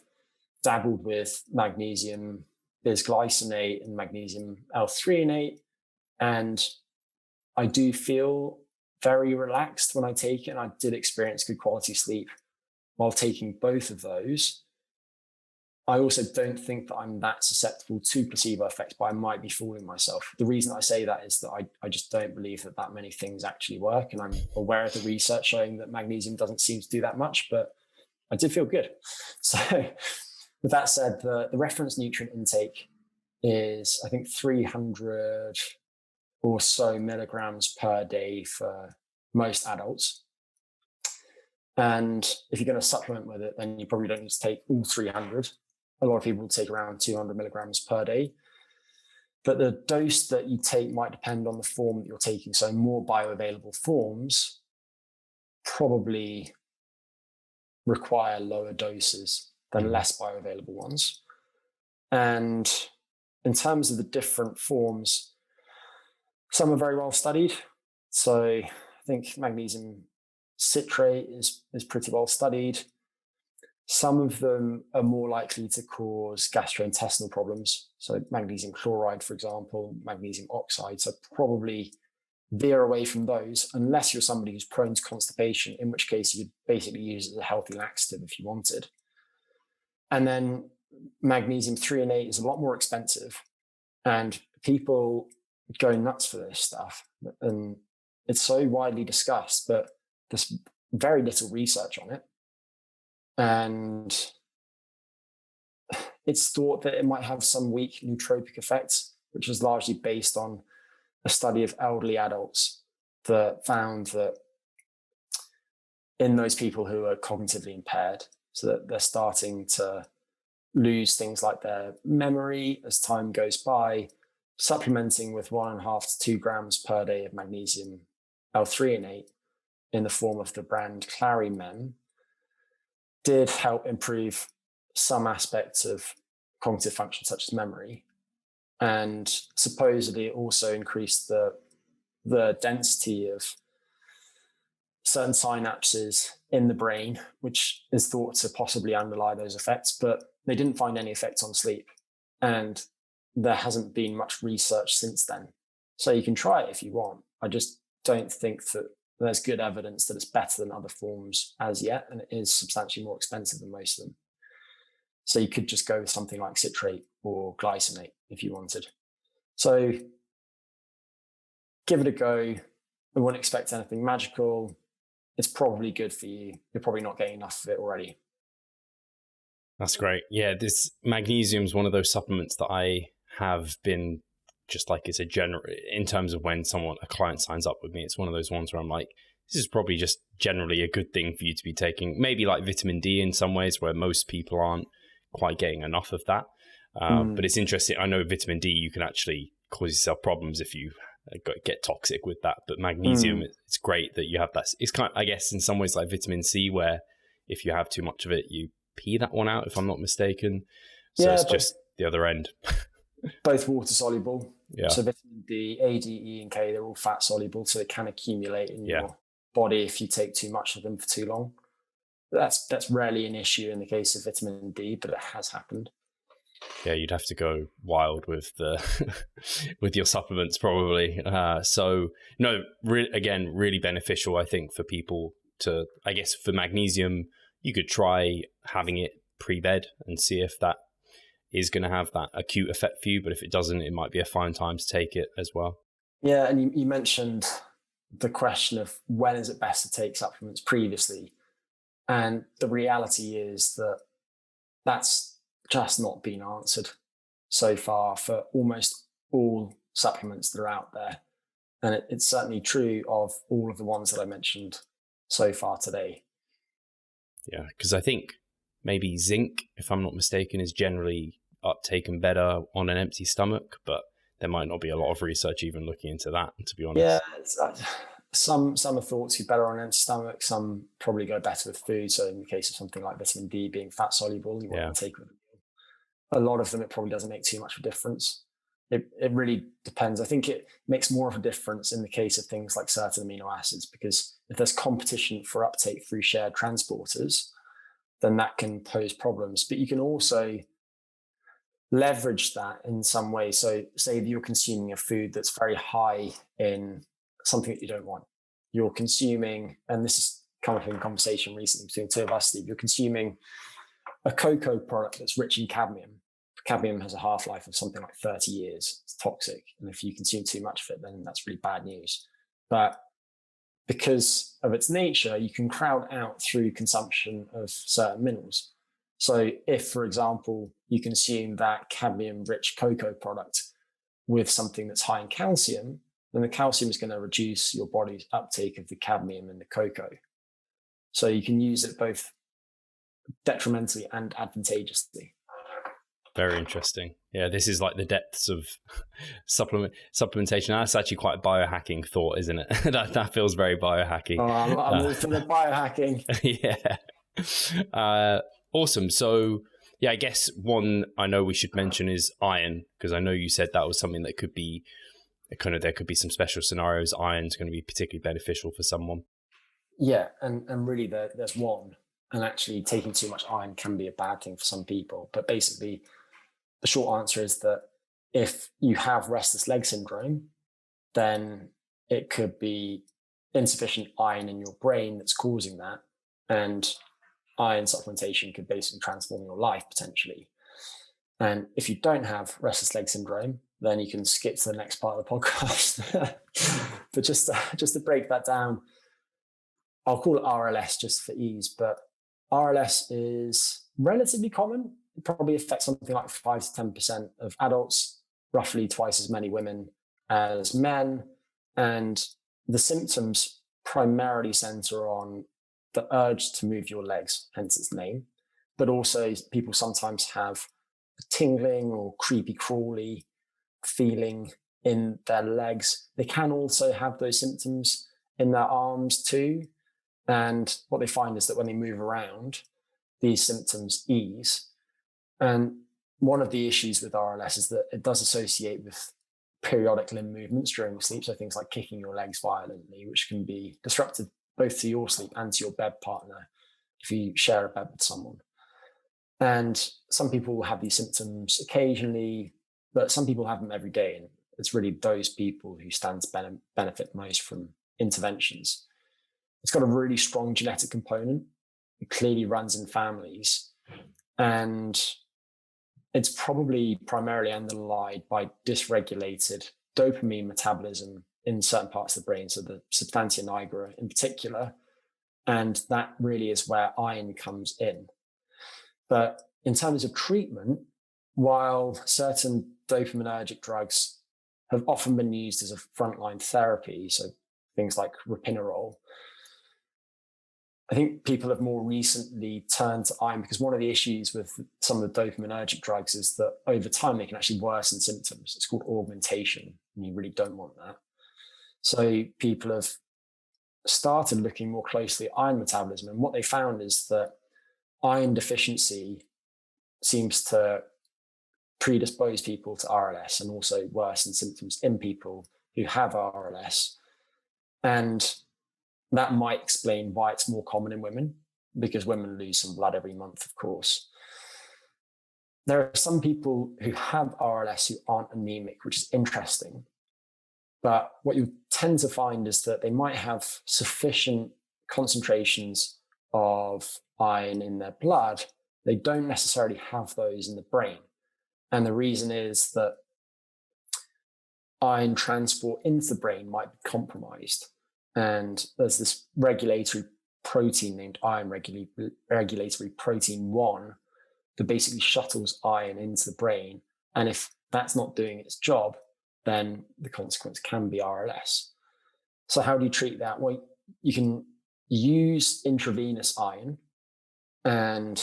dabbled with magnesium bisglycinate and magnesium L-Theanine, and I do feel very relaxed when I take it, and I did experience good quality sleep while taking both of those. I also don't think that I'm that susceptible to placebo effects, but I might be fooling myself. The reason I say that is that I just don't believe that many things actually work, and I'm aware of the research showing that magnesium doesn't seem to do that much, but I did feel good. So with that said, the reference nutrient intake is, I think, 300 or so milligrams per day for most adults. And if you're going to supplement with it, then you probably don't need to take all 300. A lot of people take around 200 milligrams per day. But the dose that you take might depend on the form that you're taking. So more bioavailable forms probably require lower doses than less bioavailable ones. And in terms of the different forms, some are very well studied. So I think magnesium citrate is pretty well studied. Some of them are more likely to cause gastrointestinal problems. So magnesium chloride, for example, magnesium oxide. So probably veer away from those unless you're somebody who's prone to constipation, in which case you'd basically use it as a healthy laxative if you wanted. And then magnesium threonate is a lot more expensive, and people go nuts for this stuff. And it's so widely discussed, but there's very little research on it. And it's thought that it might have some weak nootropic effects, which is largely based on a study of elderly adults that found that in those people who are cognitively impaired, so that they're starting to lose things like their memory as time goes by, supplementing with 1.5 to 2 grams per day of magnesium L-Theanine in the form of the brand Clarimen did help improve some aspects of cognitive function, such as memory. And supposedly it also increased the density of certain synapses in the brain, which is thought to possibly underlie those effects, but they didn't find any effects on sleep. And there hasn't been much research since then. So you can try it if you want. I just don't think that there's good evidence that it's better than other forms as yet, and it is substantially more expensive than most of them. So you could just go with something like citrate or glycinate if you wanted. So give it a go. I wouldn't expect anything magical. It's probably good for you. You're probably not getting enough of it already. That's great. Yeah, this magnesium is one of those supplements that I have been just like, it's a general, in terms of when a client signs up with me, it's one of those ones where I'm like, this is probably just generally a good thing for you to be taking. Maybe like vitamin D in some ways where most people aren't quite getting enough of that. But it's interesting. I know vitamin D, you can actually cause yourself problems if you get toxic with that. But magnesium, it's great that you have that. It's kind of, I guess, in some ways like vitamin C, where if you have too much of it, you pee that one out, if I'm not mistaken. So it's just the other end. Both water soluble. Yeah. So vitamin D, A, D, E, and K, they're all fat soluble. So they can accumulate in your body if you take too much of them for too long. That's rarely an issue in the case of vitamin D, but it has happened. Yeah, you'd have to go wild with with your supplements probably. So no, again, really beneficial, I think, for people to, I guess for magnesium, you could try having it pre-bed and see if that is going to have that acute effect for you. But if it doesn't, it might be a fine time to take it as well. Yeah, and you mentioned the question of when is it best to take supplements previously. And the reality is that that's just not been answered so far for almost all supplements that are out there. And it's certainly true of all of the ones that I mentioned so far today. Yeah, because I think maybe zinc, if I'm not mistaken, is generally uptaken better on an empty stomach, but there might not be a lot of research even looking into that, to be honest. Yeah, some have thought to be better on an empty stomach. Some probably go better with food. So in the case of something like vitamin D being fat soluble, you want to take with a lot of them. It probably doesn't make too much of a difference. It really depends. I think it makes more of a difference in the case of things like certain amino acids, because if there's competition for uptake through shared transporters, then that can pose problems. But you can also leverage that in some way. So say that you're consuming a food that's very high in something that you don't want. You're consuming, and this has come up in conversation recently between two of us, Steve, you're consuming a cocoa product that's rich in cadmium. Cadmium has a half-life of something like 30 years. It's toxic. And if you consume too much of it, then that's really bad news. But because of its nature, you can crowd out through consumption of certain minerals. So if, for example, you consume that cadmium-rich cocoa product with something that's high in calcium, then the calcium is going to reduce your body's uptake of the cadmium in the cocoa. So you can use it both detrimentally and advantageously. Very interesting. Yeah, this is like the depths of supplementation. That's actually quite a biohacking thought, isn't it? that feels very biohacking. I'm all for the biohacking. Yeah. Awesome. So yeah, I guess one I know we should mention is iron, because I know you said that was something that could be there could be some special scenarios. Iron's going to be particularly beneficial for someone. Yeah, and really there's one. And actually taking too much iron can be a bad thing for some people. But basically, the short answer is that if you have restless leg syndrome, then it could be insufficient iron in your brain that's causing that. And iron supplementation could basically transform your life potentially. And if you don't have restless leg syndrome, then you can skip to the next part of the podcast. But just to break that down, I'll call it RLS just for ease, but RLS is relatively common. It probably affects something like 5 to 10% of adults, roughly twice as many women as men. And the symptoms primarily center on the urge to move your legs, hence its name. But also people sometimes have a tingling or creepy crawly feeling in their legs. They can also have those symptoms in their arms too. And what they find is that when they move around, these symptoms ease. And one of the issues with RLS is that it does associate with periodic limb movements during sleep. So things like kicking your legs violently, which can be disruptive both to your sleep and to your bed partner if you share a bed with someone. And some people will have these symptoms occasionally, but some people have them every day. And it's really those people who stand to benefit most from interventions. It's got a really strong genetic component. It clearly runs in families, and it's probably primarily underlied by dysregulated dopamine metabolism in certain parts of the brain, so the substantia nigra in particular, and that really is where iron comes in. But in terms of treatment, while certain dopaminergic drugs have often been used as a frontline therapy, so things like ropinirole, I think people have more recently turned to iron because one of the issues with some of the dopaminergic drugs is that over time they can actually worsen symptoms. It's called augmentation, and you really don't want that. So people have started looking more closely at iron metabolism, and what they found is that iron deficiency seems to predispose people to RLS and also worsen symptoms in people who have RLS. And that might explain why it's more common in women, because women lose some blood every month, of course. There are some people who have RLS who aren't anemic, which is interesting. But what you tend to find is that they might have sufficient concentrations of iron in their blood. They don't necessarily have those in the brain. And the reason is that iron transport into the brain might be compromised. And there's this regulatory protein named iron regulatory protein 1 that basically shuttles iron into the brain. And if that's not doing its job, then the consequence can be RLS. So how do you treat that? Well, you can use intravenous iron, and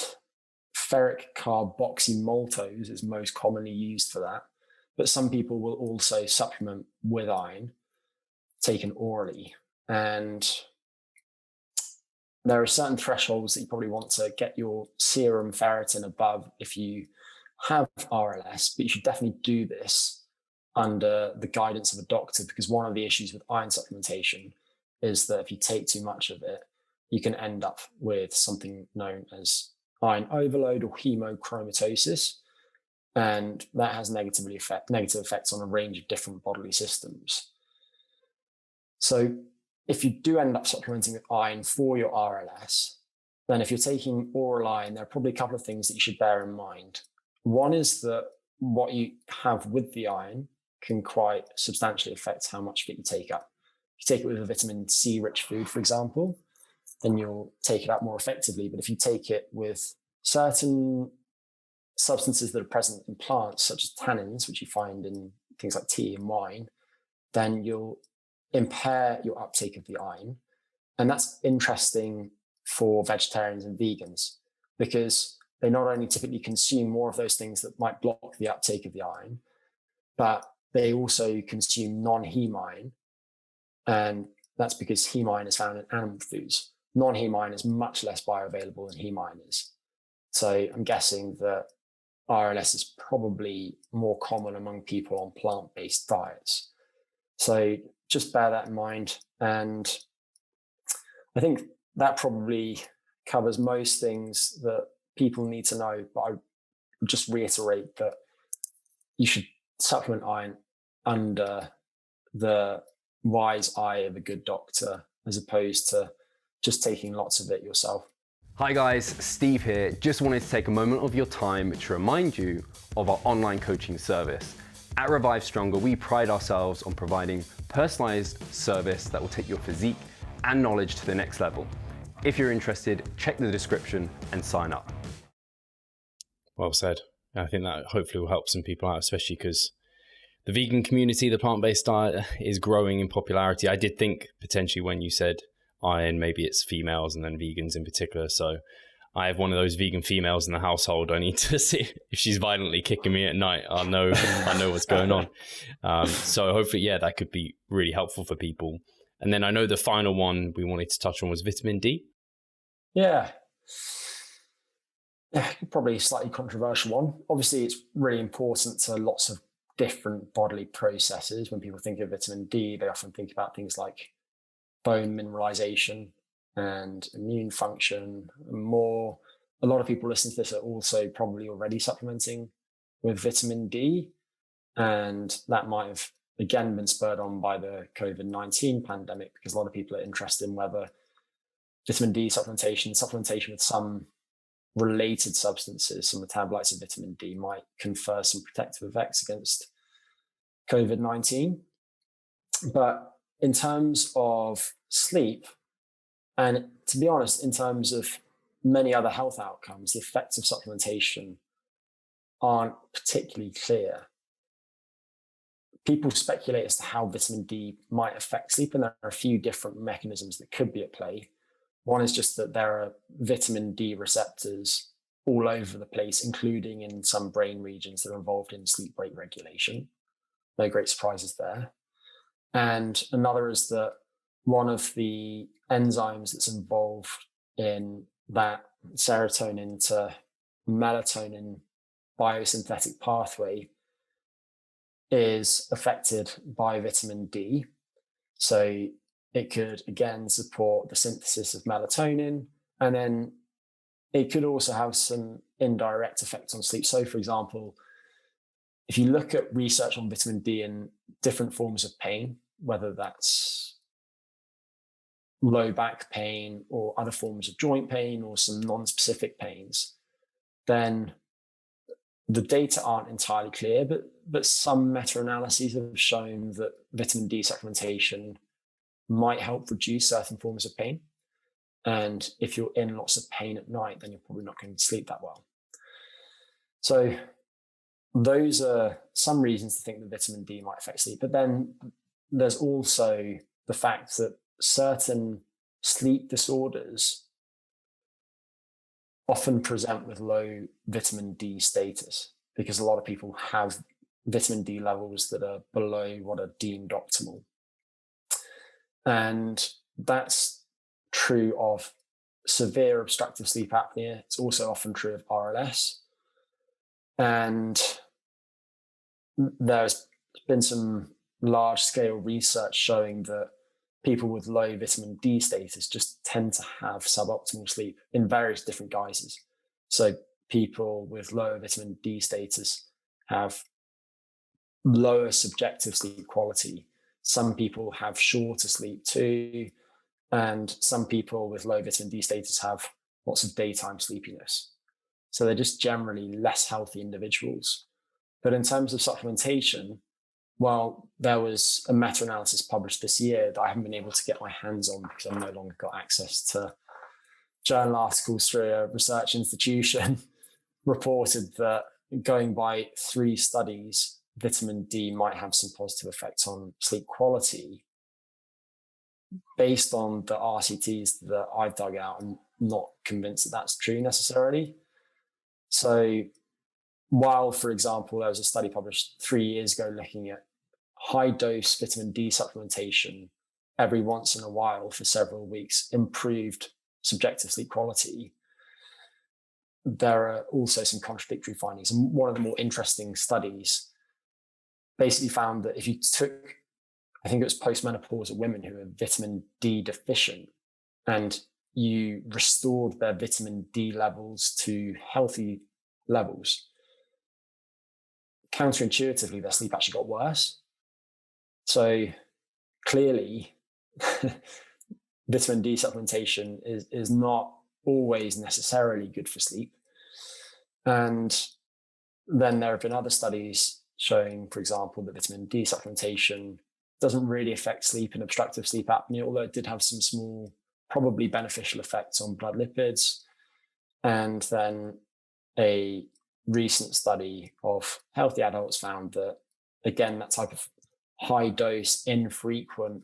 ferric carboxymaltose is most commonly used for that. But some people will also supplement with iron taken orally. And there are certain thresholds that you probably want to get your serum ferritin above if you have RLS, but you should definitely do this under the guidance of a doctor, because one of the issues with iron supplementation is that if you take too much of it, you can end up with something known as iron overload or hemochromatosis, and that has negative effects on a range of different bodily systems. So if you do end up supplementing with iron for your RLS, then if you're taking oral iron, there are probably a couple of things that you should bear in mind. One is that what you have with the iron can quite substantially affect how much of it you take up. If you take it with a vitamin C rich food, for example, then you'll take it up more effectively. But if you take it with certain substances that are present in plants, such as tannins, which you find in things like tea and wine, then you'll impair your uptake of the iron. And that's interesting for vegetarians and vegans, because they not only typically consume more of those things that might block the uptake of the iron, but they also consume non-heme iron. And that's because heme iron is found in animal foods. Non-heme iron is much less bioavailable than heme iron is. So I'm guessing that RLS is probably more common among people on plant-based diets. So just bear that in mind. And I think that probably covers most things that people need to know. But I would just reiterate that you should supplement iron under the wise eye of a good doctor, as opposed to just taking lots of it yourself. Hi guys, Steve here. Just wanted to take a moment of your time to remind you of our online coaching service. At Revive Stronger, we pride ourselves on providing personalized service that will take your physique and knowledge to the next level. If you're interested, check the description and sign up. Well said. I think that hopefully will help some people out, especially because the vegan community, the plant-based diet, is growing in popularity. I did think potentially when you said iron, maybe it's females and then vegans in particular. So I have one of those vegan females in the household. I need to see if she's violently kicking me at night. I know what's going on. So hopefully, yeah, that could be really helpful for people. And then I know the final one we wanted to touch on was vitamin D. Yeah, probably a slightly controversial one. Obviously, it's really important to lots of different bodily processes. When people think of vitamin D, they often think about things like bone mineralization and immune function and more. A lot of people listening to this are also probably already supplementing with vitamin D, and that might have again been spurred on by the COVID-19 pandemic, because a lot of people are interested in whether vitamin D supplementation with some related substances, some metabolites of vitamin D, might confer some protective effects against COVID-19. But in terms of sleep, and to be honest, in terms of many other health outcomes, the effects of supplementation aren't particularly clear. People speculate as to how vitamin D might affect sleep, and there are a few different mechanisms that could be at play. One is just that there are vitamin D receptors all over the place, including in some brain regions that are involved in sleep-wake regulation. No great surprises there. And another is that one of the enzymes that's involved in that serotonin to melatonin biosynthetic pathway is affected by vitamin D. So it could, again, support the synthesis of melatonin, and then it could also have some indirect effects on sleep. So, for example, if you look at research on vitamin D in different forms of pain, whether that's low back pain or other forms of joint pain or some non-specific pains, then the data aren't entirely clear, but some meta-analyses have shown that vitamin D supplementation might help reduce certain forms of pain. And if you're in lots of pain at night, then you're probably not going to sleep that well. So those are some reasons to think that vitamin D might affect sleep. But then there's also the fact that certain sleep disorders often present with low vitamin D status, because a lot of people have vitamin D levels that are below what are deemed optimal. And that's true of severe obstructive sleep apnea. It's also often true of RLS. And there's been some large-scale research showing that people with low vitamin D status just tend to have suboptimal sleep in various different guises. So people with lower vitamin D status have lower subjective sleep quality. Some people have shorter sleep too, and some people with low vitamin D status have lots of daytime sleepiness. So they're just generally less healthy individuals. But in terms of supplementation, well, there was a meta-analysis published this year that I haven't been able to get my hands on because I've no longer got access to journal articles through a research institution, reported that going by 3 studies, vitamin D might have some positive effects on sleep quality. Based on the RCTs that I've dug out, I'm not convinced that that's true necessarily. So while, for example, there was a study published 3 years ago looking at high dose vitamin D supplementation every once in a while for several weeks improved subjective sleep quality, there are also some contradictory findings. And one of the more interesting studies basically found that if you took, I think it was postmenopausal women who are vitamin D deficient, and you restored their vitamin D levels to healthy levels, counterintuitively, their sleep actually got worse. So clearly, vitamin D supplementation is not always necessarily good for sleep. And then there have been other studies showing, for example, that vitamin D supplementation doesn't really affect sleep in obstructive sleep apnea, although it did have some small, probably beneficial effects on blood lipids. And then a recent study of healthy adults found that, again, that type of high dose, infrequent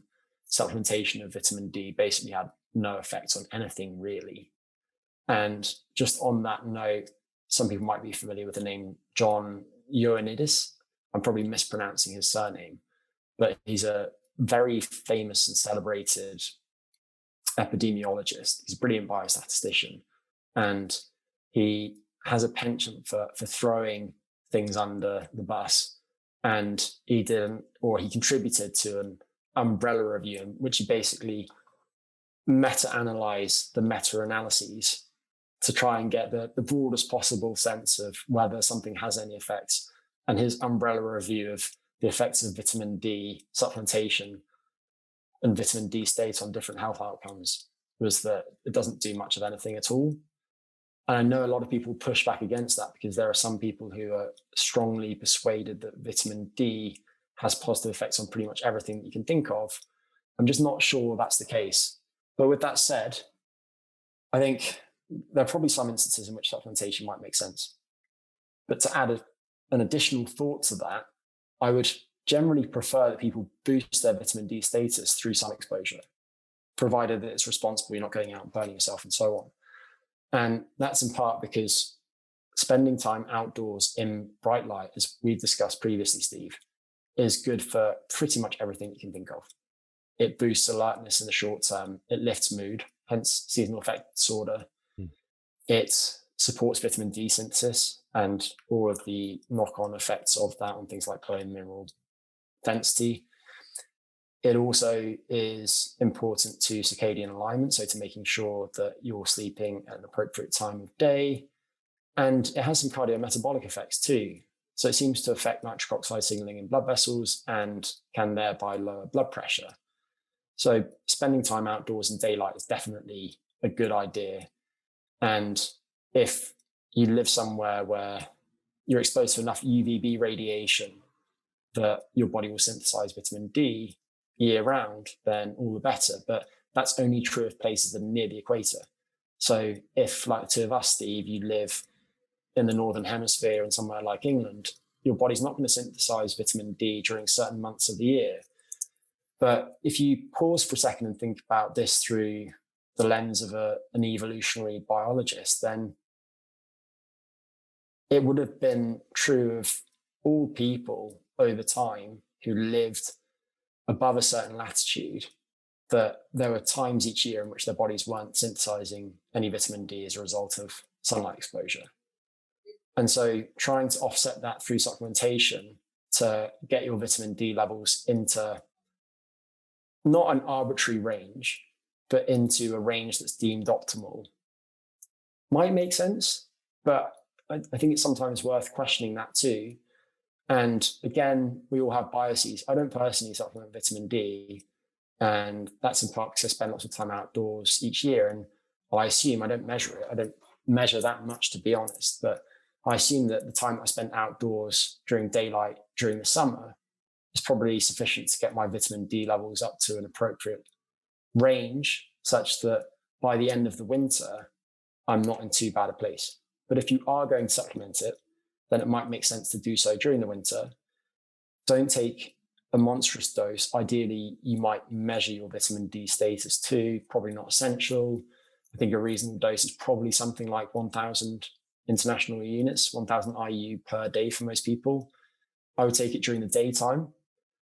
supplementation of vitamin D basically had no effect on anything really. And just on that note, some people might be familiar with the name John Ioannidis. I'm probably mispronouncing his surname, but he's a very famous and celebrated epidemiologist. He's a brilliant biostatistician, and he has a penchant for throwing things under the bus. And he contributed to an umbrella review in which he basically meta-analyzed the meta-analyses to try and get the broadest possible sense of whether something has any effects. And his umbrella review of the effects of vitamin D supplementation and vitamin D state on different health outcomes was that it doesn't do much of anything at all. And I know a lot of people push back against that because there are some people who are strongly persuaded that vitamin D has positive effects on pretty much everything that you can think of. I'm just not sure that's the case. But with that said, I think there are probably some instances in which supplementation might make sense. But to add an additional thought to that, I would generally prefer that people boost their vitamin D status through sun exposure, provided that it's responsible, you're not going out and burning yourself and so on. And that's in part because spending time outdoors in bright light, as we've discussed previously, Steve, is good for pretty much everything you can think of. It boosts alertness in the short term. It lifts mood, hence seasonal affective disorder. It supports vitamin D synthesis and all of the knock-on effects of that on things like bone mineral density. It also is important to circadian alignment, so to making sure that you're sleeping at an appropriate time of day. And it has some cardiometabolic effects too. So it seems to affect nitric oxide signaling in blood vessels and can thereby lower blood pressure. So spending time outdoors in daylight is definitely a good idea. And if you live somewhere where you're exposed to enough UVB radiation that your body will synthesize vitamin D year round, then all the better. But that's only true of places that are near the equator. So if, like the two of us, Steve, you live in the Northern Hemisphere and somewhere like England, your body's not going to synthesize vitamin D during certain months of the year. But if you pause for a second and think about this through the lens of an evolutionary biologist, then it would have been true of all people over time who lived above a certain latitude that there were times each year in which their bodies weren't synthesizing any vitamin D as a result of sunlight exposure. And so trying to offset that through supplementation to get your vitamin D levels into not an arbitrary range, but into a range that's deemed optimal might make sense. But I think it's sometimes worth questioning that too. And again, we all have biases. I don't personally supplement vitamin D, and that's in part because I spend lots of time outdoors each year. And I assume I don't measure it. I don't measure that much, to be honest. But I assume that the time I spent outdoors during daylight during the summer is probably sufficient to get my vitamin D levels up to an appropriate range, such that by the end of the winter, I'm not in too bad a place. But if you are going to supplement it, then it might make sense to do so during the winter. Don't take a monstrous dose. Ideally, you might measure your vitamin D status too, probably not essential. I think a reasonable dose is probably something like 1,000 international units, 1,000 IU per day for most people. I would take it during the daytime.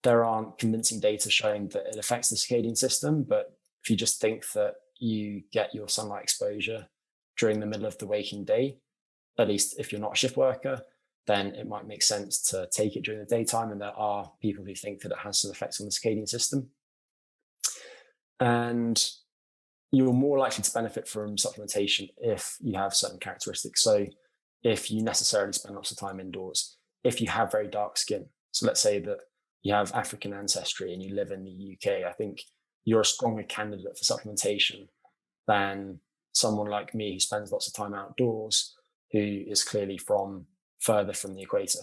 There aren't convincing data showing that it affects the circadian system, but if you just think that you get your sunlight exposure during the middle of the waking day, at least if you're not a shift worker, then it might make sense to take it during the daytime. And there are people who think that it has some effects on the circadian system. And you're more likely to benefit from supplementation if you have certain characteristics. So if you necessarily spend lots of time indoors, if you have very dark skin. So let's say that you have African ancestry and you live in the UK, I think you're a stronger candidate for supplementation than someone like me who spends lots of time outdoors, who is clearly further from the equator.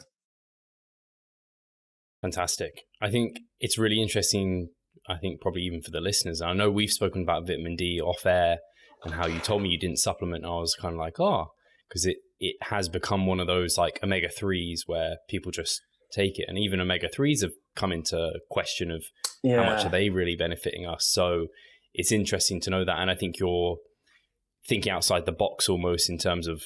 Fantastic. I think it's really interesting, I think probably even for the listeners. I know we've spoken about vitamin D off air and how you told me you didn't supplement. I was kind of like, because it has become one of those like omega-3s where people just take it. And even omega-3s have come into question of how much are they really benefiting us. So it's interesting to know that. And I think you're thinking outside the box almost in terms of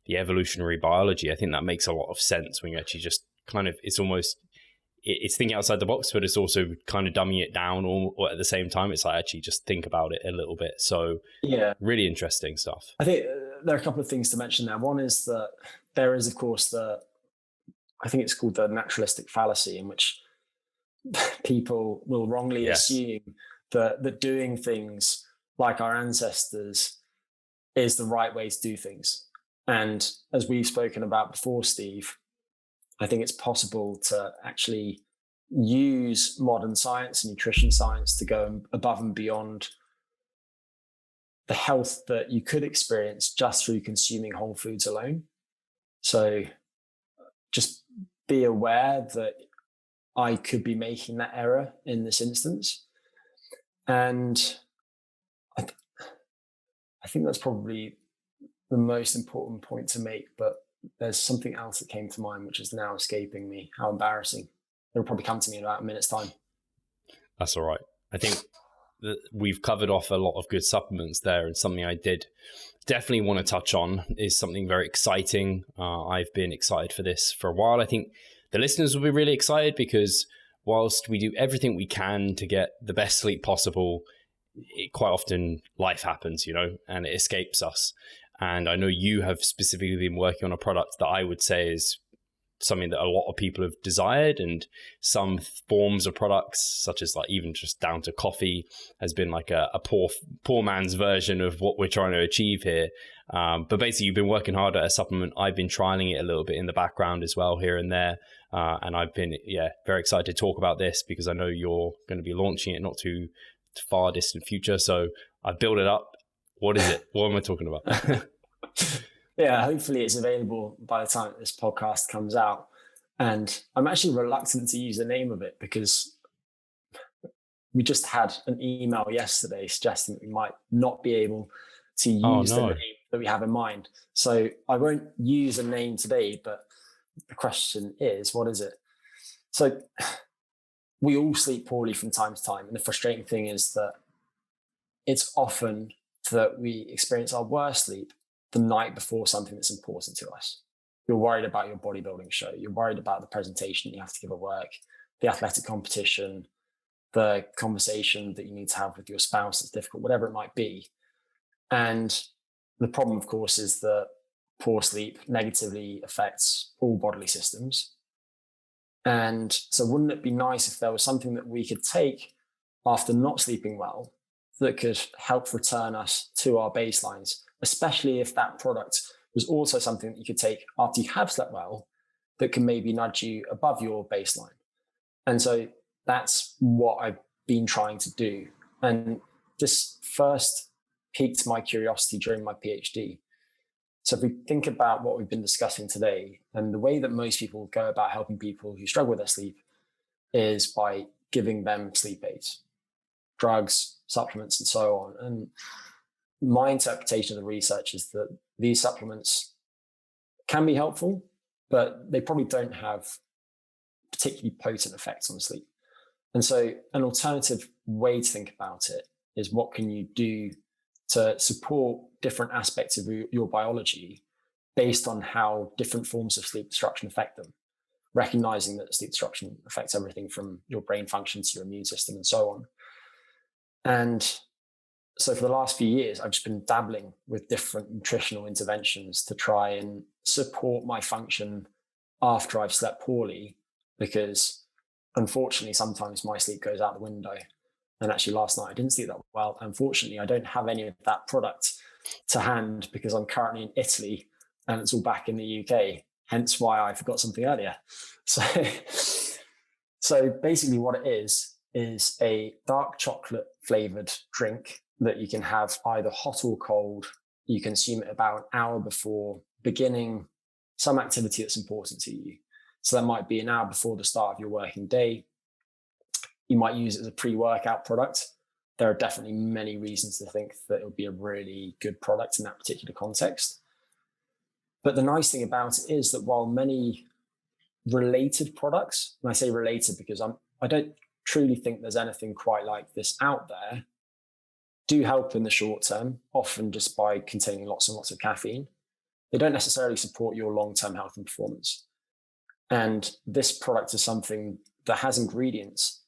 the evolutionary biology. I think that makes a lot of sense when you actually just kind of, it's thinking outside the box, but it's also kind of dumbing it down, or at the same time, it's like actually just think about it a little bit. So yeah, really interesting stuff. I think there are a couple of things to mention there. One is that there is, of course, I think it's called the naturalistic fallacy, in which people will wrongly assume that doing things like our ancestors is the right way to do things. And as we've spoken about before, Steve, I think it's possible to actually use modern science and nutrition science to go above and beyond the health that you could experience just through consuming whole foods alone. So just be aware that I could be making that error in this instance. And I think that's probably the most important point to make, but there's something else that came to mind, which is now escaping me. How embarrassing. It'll probably come to me in about a minute's time. That's all right. I think that we've covered off a lot of good supplements there, and something I did definitely want to touch on is something very exciting. I've been excited for this for a while. I think the listeners will be really excited because whilst we do everything we can to get the best sleep possible, quite often life happens, and it escapes us. And I know you have specifically been working on a product that I would say is something that a lot of people have desired, and some forms of products, such as like even just down to coffee, has been like a poor man's version of what we're trying to achieve here. But basically, you've been working hard at a supplement. I've been trialing it a little bit in the background as well, here and there. And I've been, very excited to talk about this because I know you're going to be launching it not too far distant future. So I've built it up. What is it? What am I talking about? Yeah, hopefully it's available by the time this podcast comes out. And I'm actually reluctant to use the name of it because we just had an email yesterday suggesting that we might not be able to use the name that we have in mind. So I won't use a name today, but the question is, what is it? So we all sleep poorly from time to time. And the frustrating thing is that it's often that we experience our worst sleep the night before something that's important to us. You're worried about your bodybuilding show. You're worried about the presentation you have to give at work, the athletic competition, the conversation that you need to have with your spouse that's difficult, whatever it might be. And the problem, of course, is that poor sleep negatively affects all bodily systems. And so wouldn't it be nice if there was something that we could take after not sleeping well that could help return us to our baselines, especially if that product was also something that you could take after you have slept well that can maybe nudge you above your baseline. And so that's what I've been trying to do. And this first piqued my curiosity during my PhD. So if we think about what we've been discussing today, and the way that most people go about helping people who struggle with their sleep is by giving them sleep aids, drugs, supplements, and so on. And my interpretation of the research is that these supplements can be helpful, but they probably don't have particularly potent effects on sleep. And so an alternative way to think about it is, what can you do to support different aspects of your biology based on how different forms of sleep disruption affect them, recognizing that sleep disruption affects everything from your brain function to your immune system and so on. And so for the last few years, I've just been dabbling with different nutritional interventions to try and support my function after I've slept poorly, because unfortunately, sometimes my sleep goes out the window. And actually last night I didn't sleep that well. Unfortunately, I don't have any of that product to hand because I'm currently in Italy and it's all back in the UK, hence why I forgot something earlier. So basically what it is a dark chocolate flavored drink that you can have either hot or cold. You consume it about an hour before beginning some activity that's important to you. So that might be an hour before the start of your working day. You might use it as a pre-workout product. There are definitely many reasons to think that it would be a really good product in that particular context. But the nice thing about it is that while many related products, and I say related because I don't truly think there's anything quite like this out there, do help in the short term, often just by containing lots and lots of caffeine. They don't necessarily support your long-term health and performance. And this product is something that has ingredients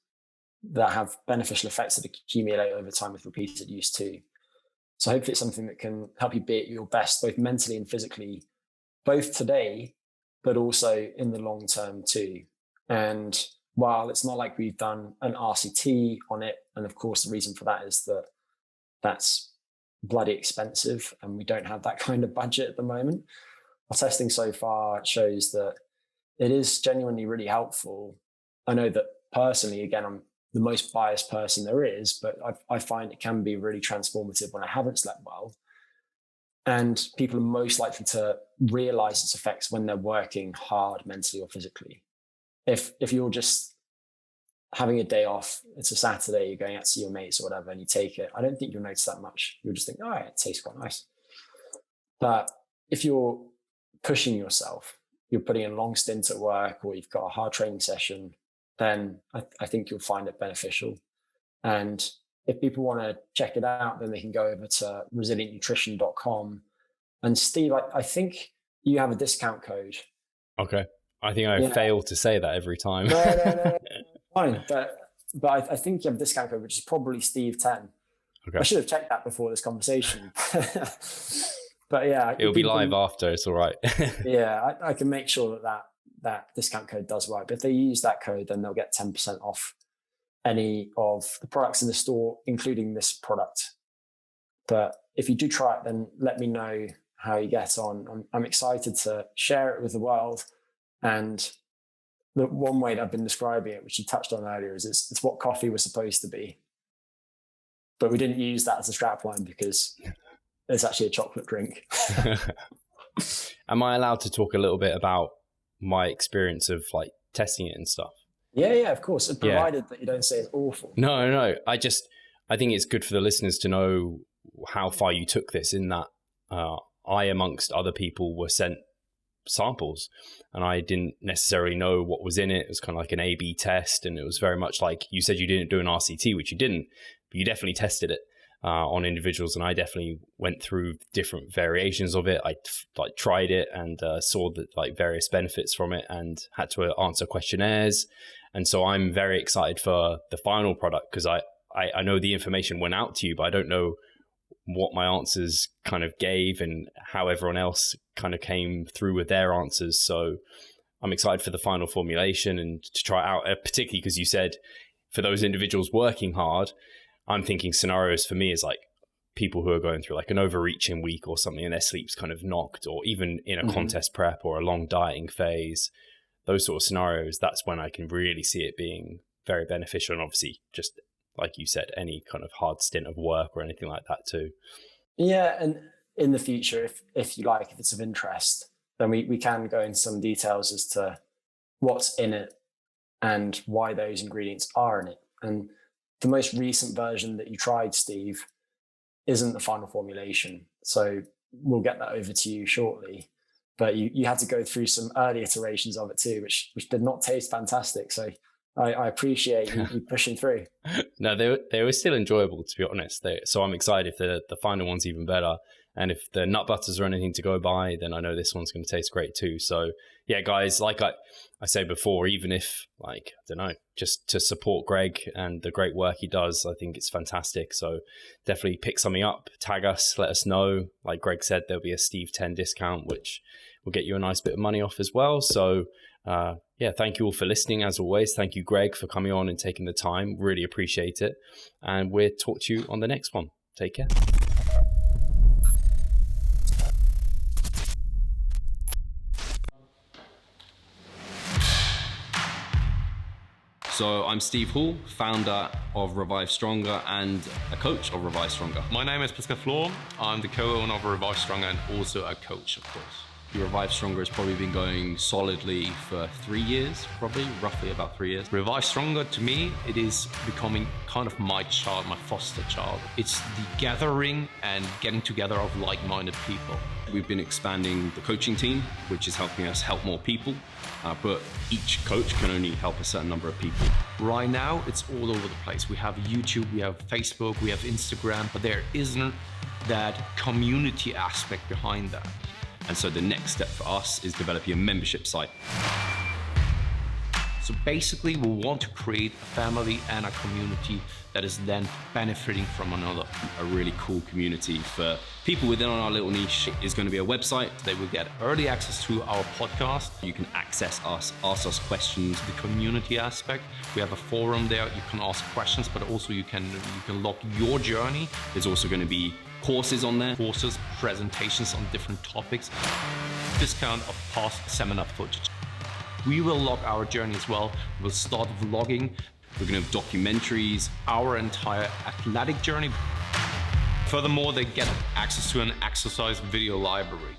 that have beneficial effects that accumulate over time with repeated use too. So hopefully it's something that can help you be at your best, both mentally and physically, both today, but also in the long term too. And while it's not like we've done an RCT on it, and of course the reason for that is that that's bloody expensive and we don't have that kind of budget at the moment, our testing so far shows that it is genuinely really helpful. I know that personally, again, I'm the most biased person there is, but I find it can be really transformative when I haven't slept well. And people are most likely to realize its effects when they're working hard mentally or physically. If you're just having a day off, it's a Saturday, you're going out to see your mates or whatever, and you take it, I don't think you'll notice that much. You'll just think, oh, it tastes quite nice. But if you're pushing yourself, you're putting in a long stint at work, or you've got a hard training session, then I think you'll find it beneficial. And if people want to check it out, then they can go over to resilientnutrition.com. And Steve, I think you have a discount code. Okay. I think I fail to say that every time. No, fine. But I think you have a discount code, which is probably Steve10. Okay. I should have checked that before this conversation. But yeah. It'll be live after, it's all right. Yeah, I can make sure that discount code does work. But if they use that code, then they'll get 10% off any of the products in the store, including this product. But if you do try it, then let me know how you get on. I'm excited to share it with the world. And the one way that I've been describing it, which you touched on earlier, is it's what coffee was supposed to be. But we didn't use that as a strapline because it's actually a chocolate drink. Am I allowed to talk a little bit about my experience of like testing it and stuff? Yeah, of course. Provided that you don't say it's awful. No. I think it's good for the listeners to know how far you took this, in that I, amongst other people, were sent samples and I didn't necessarily know what was in it. It was kind of like an A/B test, and it was very much like you said you didn't do an RCT, which you didn't, but you definitely tested it on individuals, and I definitely went through different variations of it. I tried it and saw the various benefits from it, and had to answer questionnaires. And so I'm very excited for the final product, because I know the information went out to you, but I don't know what my answers kind of gave and how everyone else kind of came through with their answers. So I'm excited for the final formulation and to try it out, particularly because you said for those individuals working hard. I'm thinking scenarios for me is like people who are going through like an overreaching week or something, and their sleep's kind of knocked, or even in a contest prep or a long dieting phase, those sort of scenarios. That's when I can really see it being very beneficial. And obviously, just like you said, any kind of hard stint of work or anything like that too. Yeah, and in the future, if you like, if it's of interest, then we can go into some details as to what's in it and why those ingredients are in it. And the most recent version that you tried, Steve, isn't the final formulation. So we'll get that over to you shortly. But you had to go through some early iterations of it too, which did not taste fantastic. So I appreciate you pushing through. No, they were still enjoyable, to be honest. So I'm excited if the final one's even better. And if the nut butters are anything to go by, then I know this one's going to taste great too. So yeah, guys, like I said before, even if like, I don't know, just to support Greg and the great work he does, I think it's fantastic. So definitely pick something up, tag us, let us know. Like Greg said, there'll be a Steve 10 discount, which will get you a nice bit of money off as well. So yeah, thank you all for listening. As always, thank you, Greg, for coming on and taking the time. Really appreciate it. And we'll talk to you on the next one. Take care. So I'm Steve Hall, founder of Revive Stronger and a coach of Revive Stronger. My name is Pascal Flor. I'm the co-owner of Revive Stronger and also a coach, of course. Revive Stronger has probably been going solidly for 3 years, roughly about 3 years. Revive Stronger, to me, it is becoming kind of my child, my foster child. It's the gathering and getting together of like-minded people. We've been expanding the coaching team, which is helping us help more people, but each coach can only help a certain number of people. Right now, it's all over the place. We have YouTube, we have Facebook, we have Instagram, but there isn't that community aspect behind that. And so the next step for us is developing a membership site. So basically, we want to create a family and a community that is then benefiting from another. A really cool community for people within our little niche is going to be a website. They will get early access to our podcast. You can access us, ask us questions. The community aspect, we have a forum there. You can ask questions, but also you can log your journey. There's also going to be courses on there. Courses, presentations on different topics. Discount of past seminar footage. We will log our journey as well. We'll start vlogging. We're going to have documentaries, Our entire athletic journey. Furthermore, they get access to an exercise video library.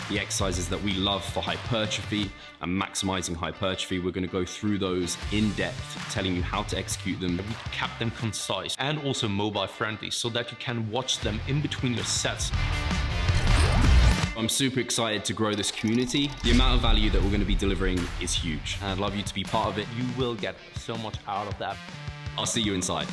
the exercises that we love for hypertrophy and maximizing hypertrophy. We're going to go through those in depth, telling you how to execute them. We kept them concise and also mobile friendly so that you can watch them in between your sets. I'm super excited to grow this community. The amount of value that we're going to be delivering is huge, and I'd love you to be part of it. You will get so much out of that. I'll see you inside.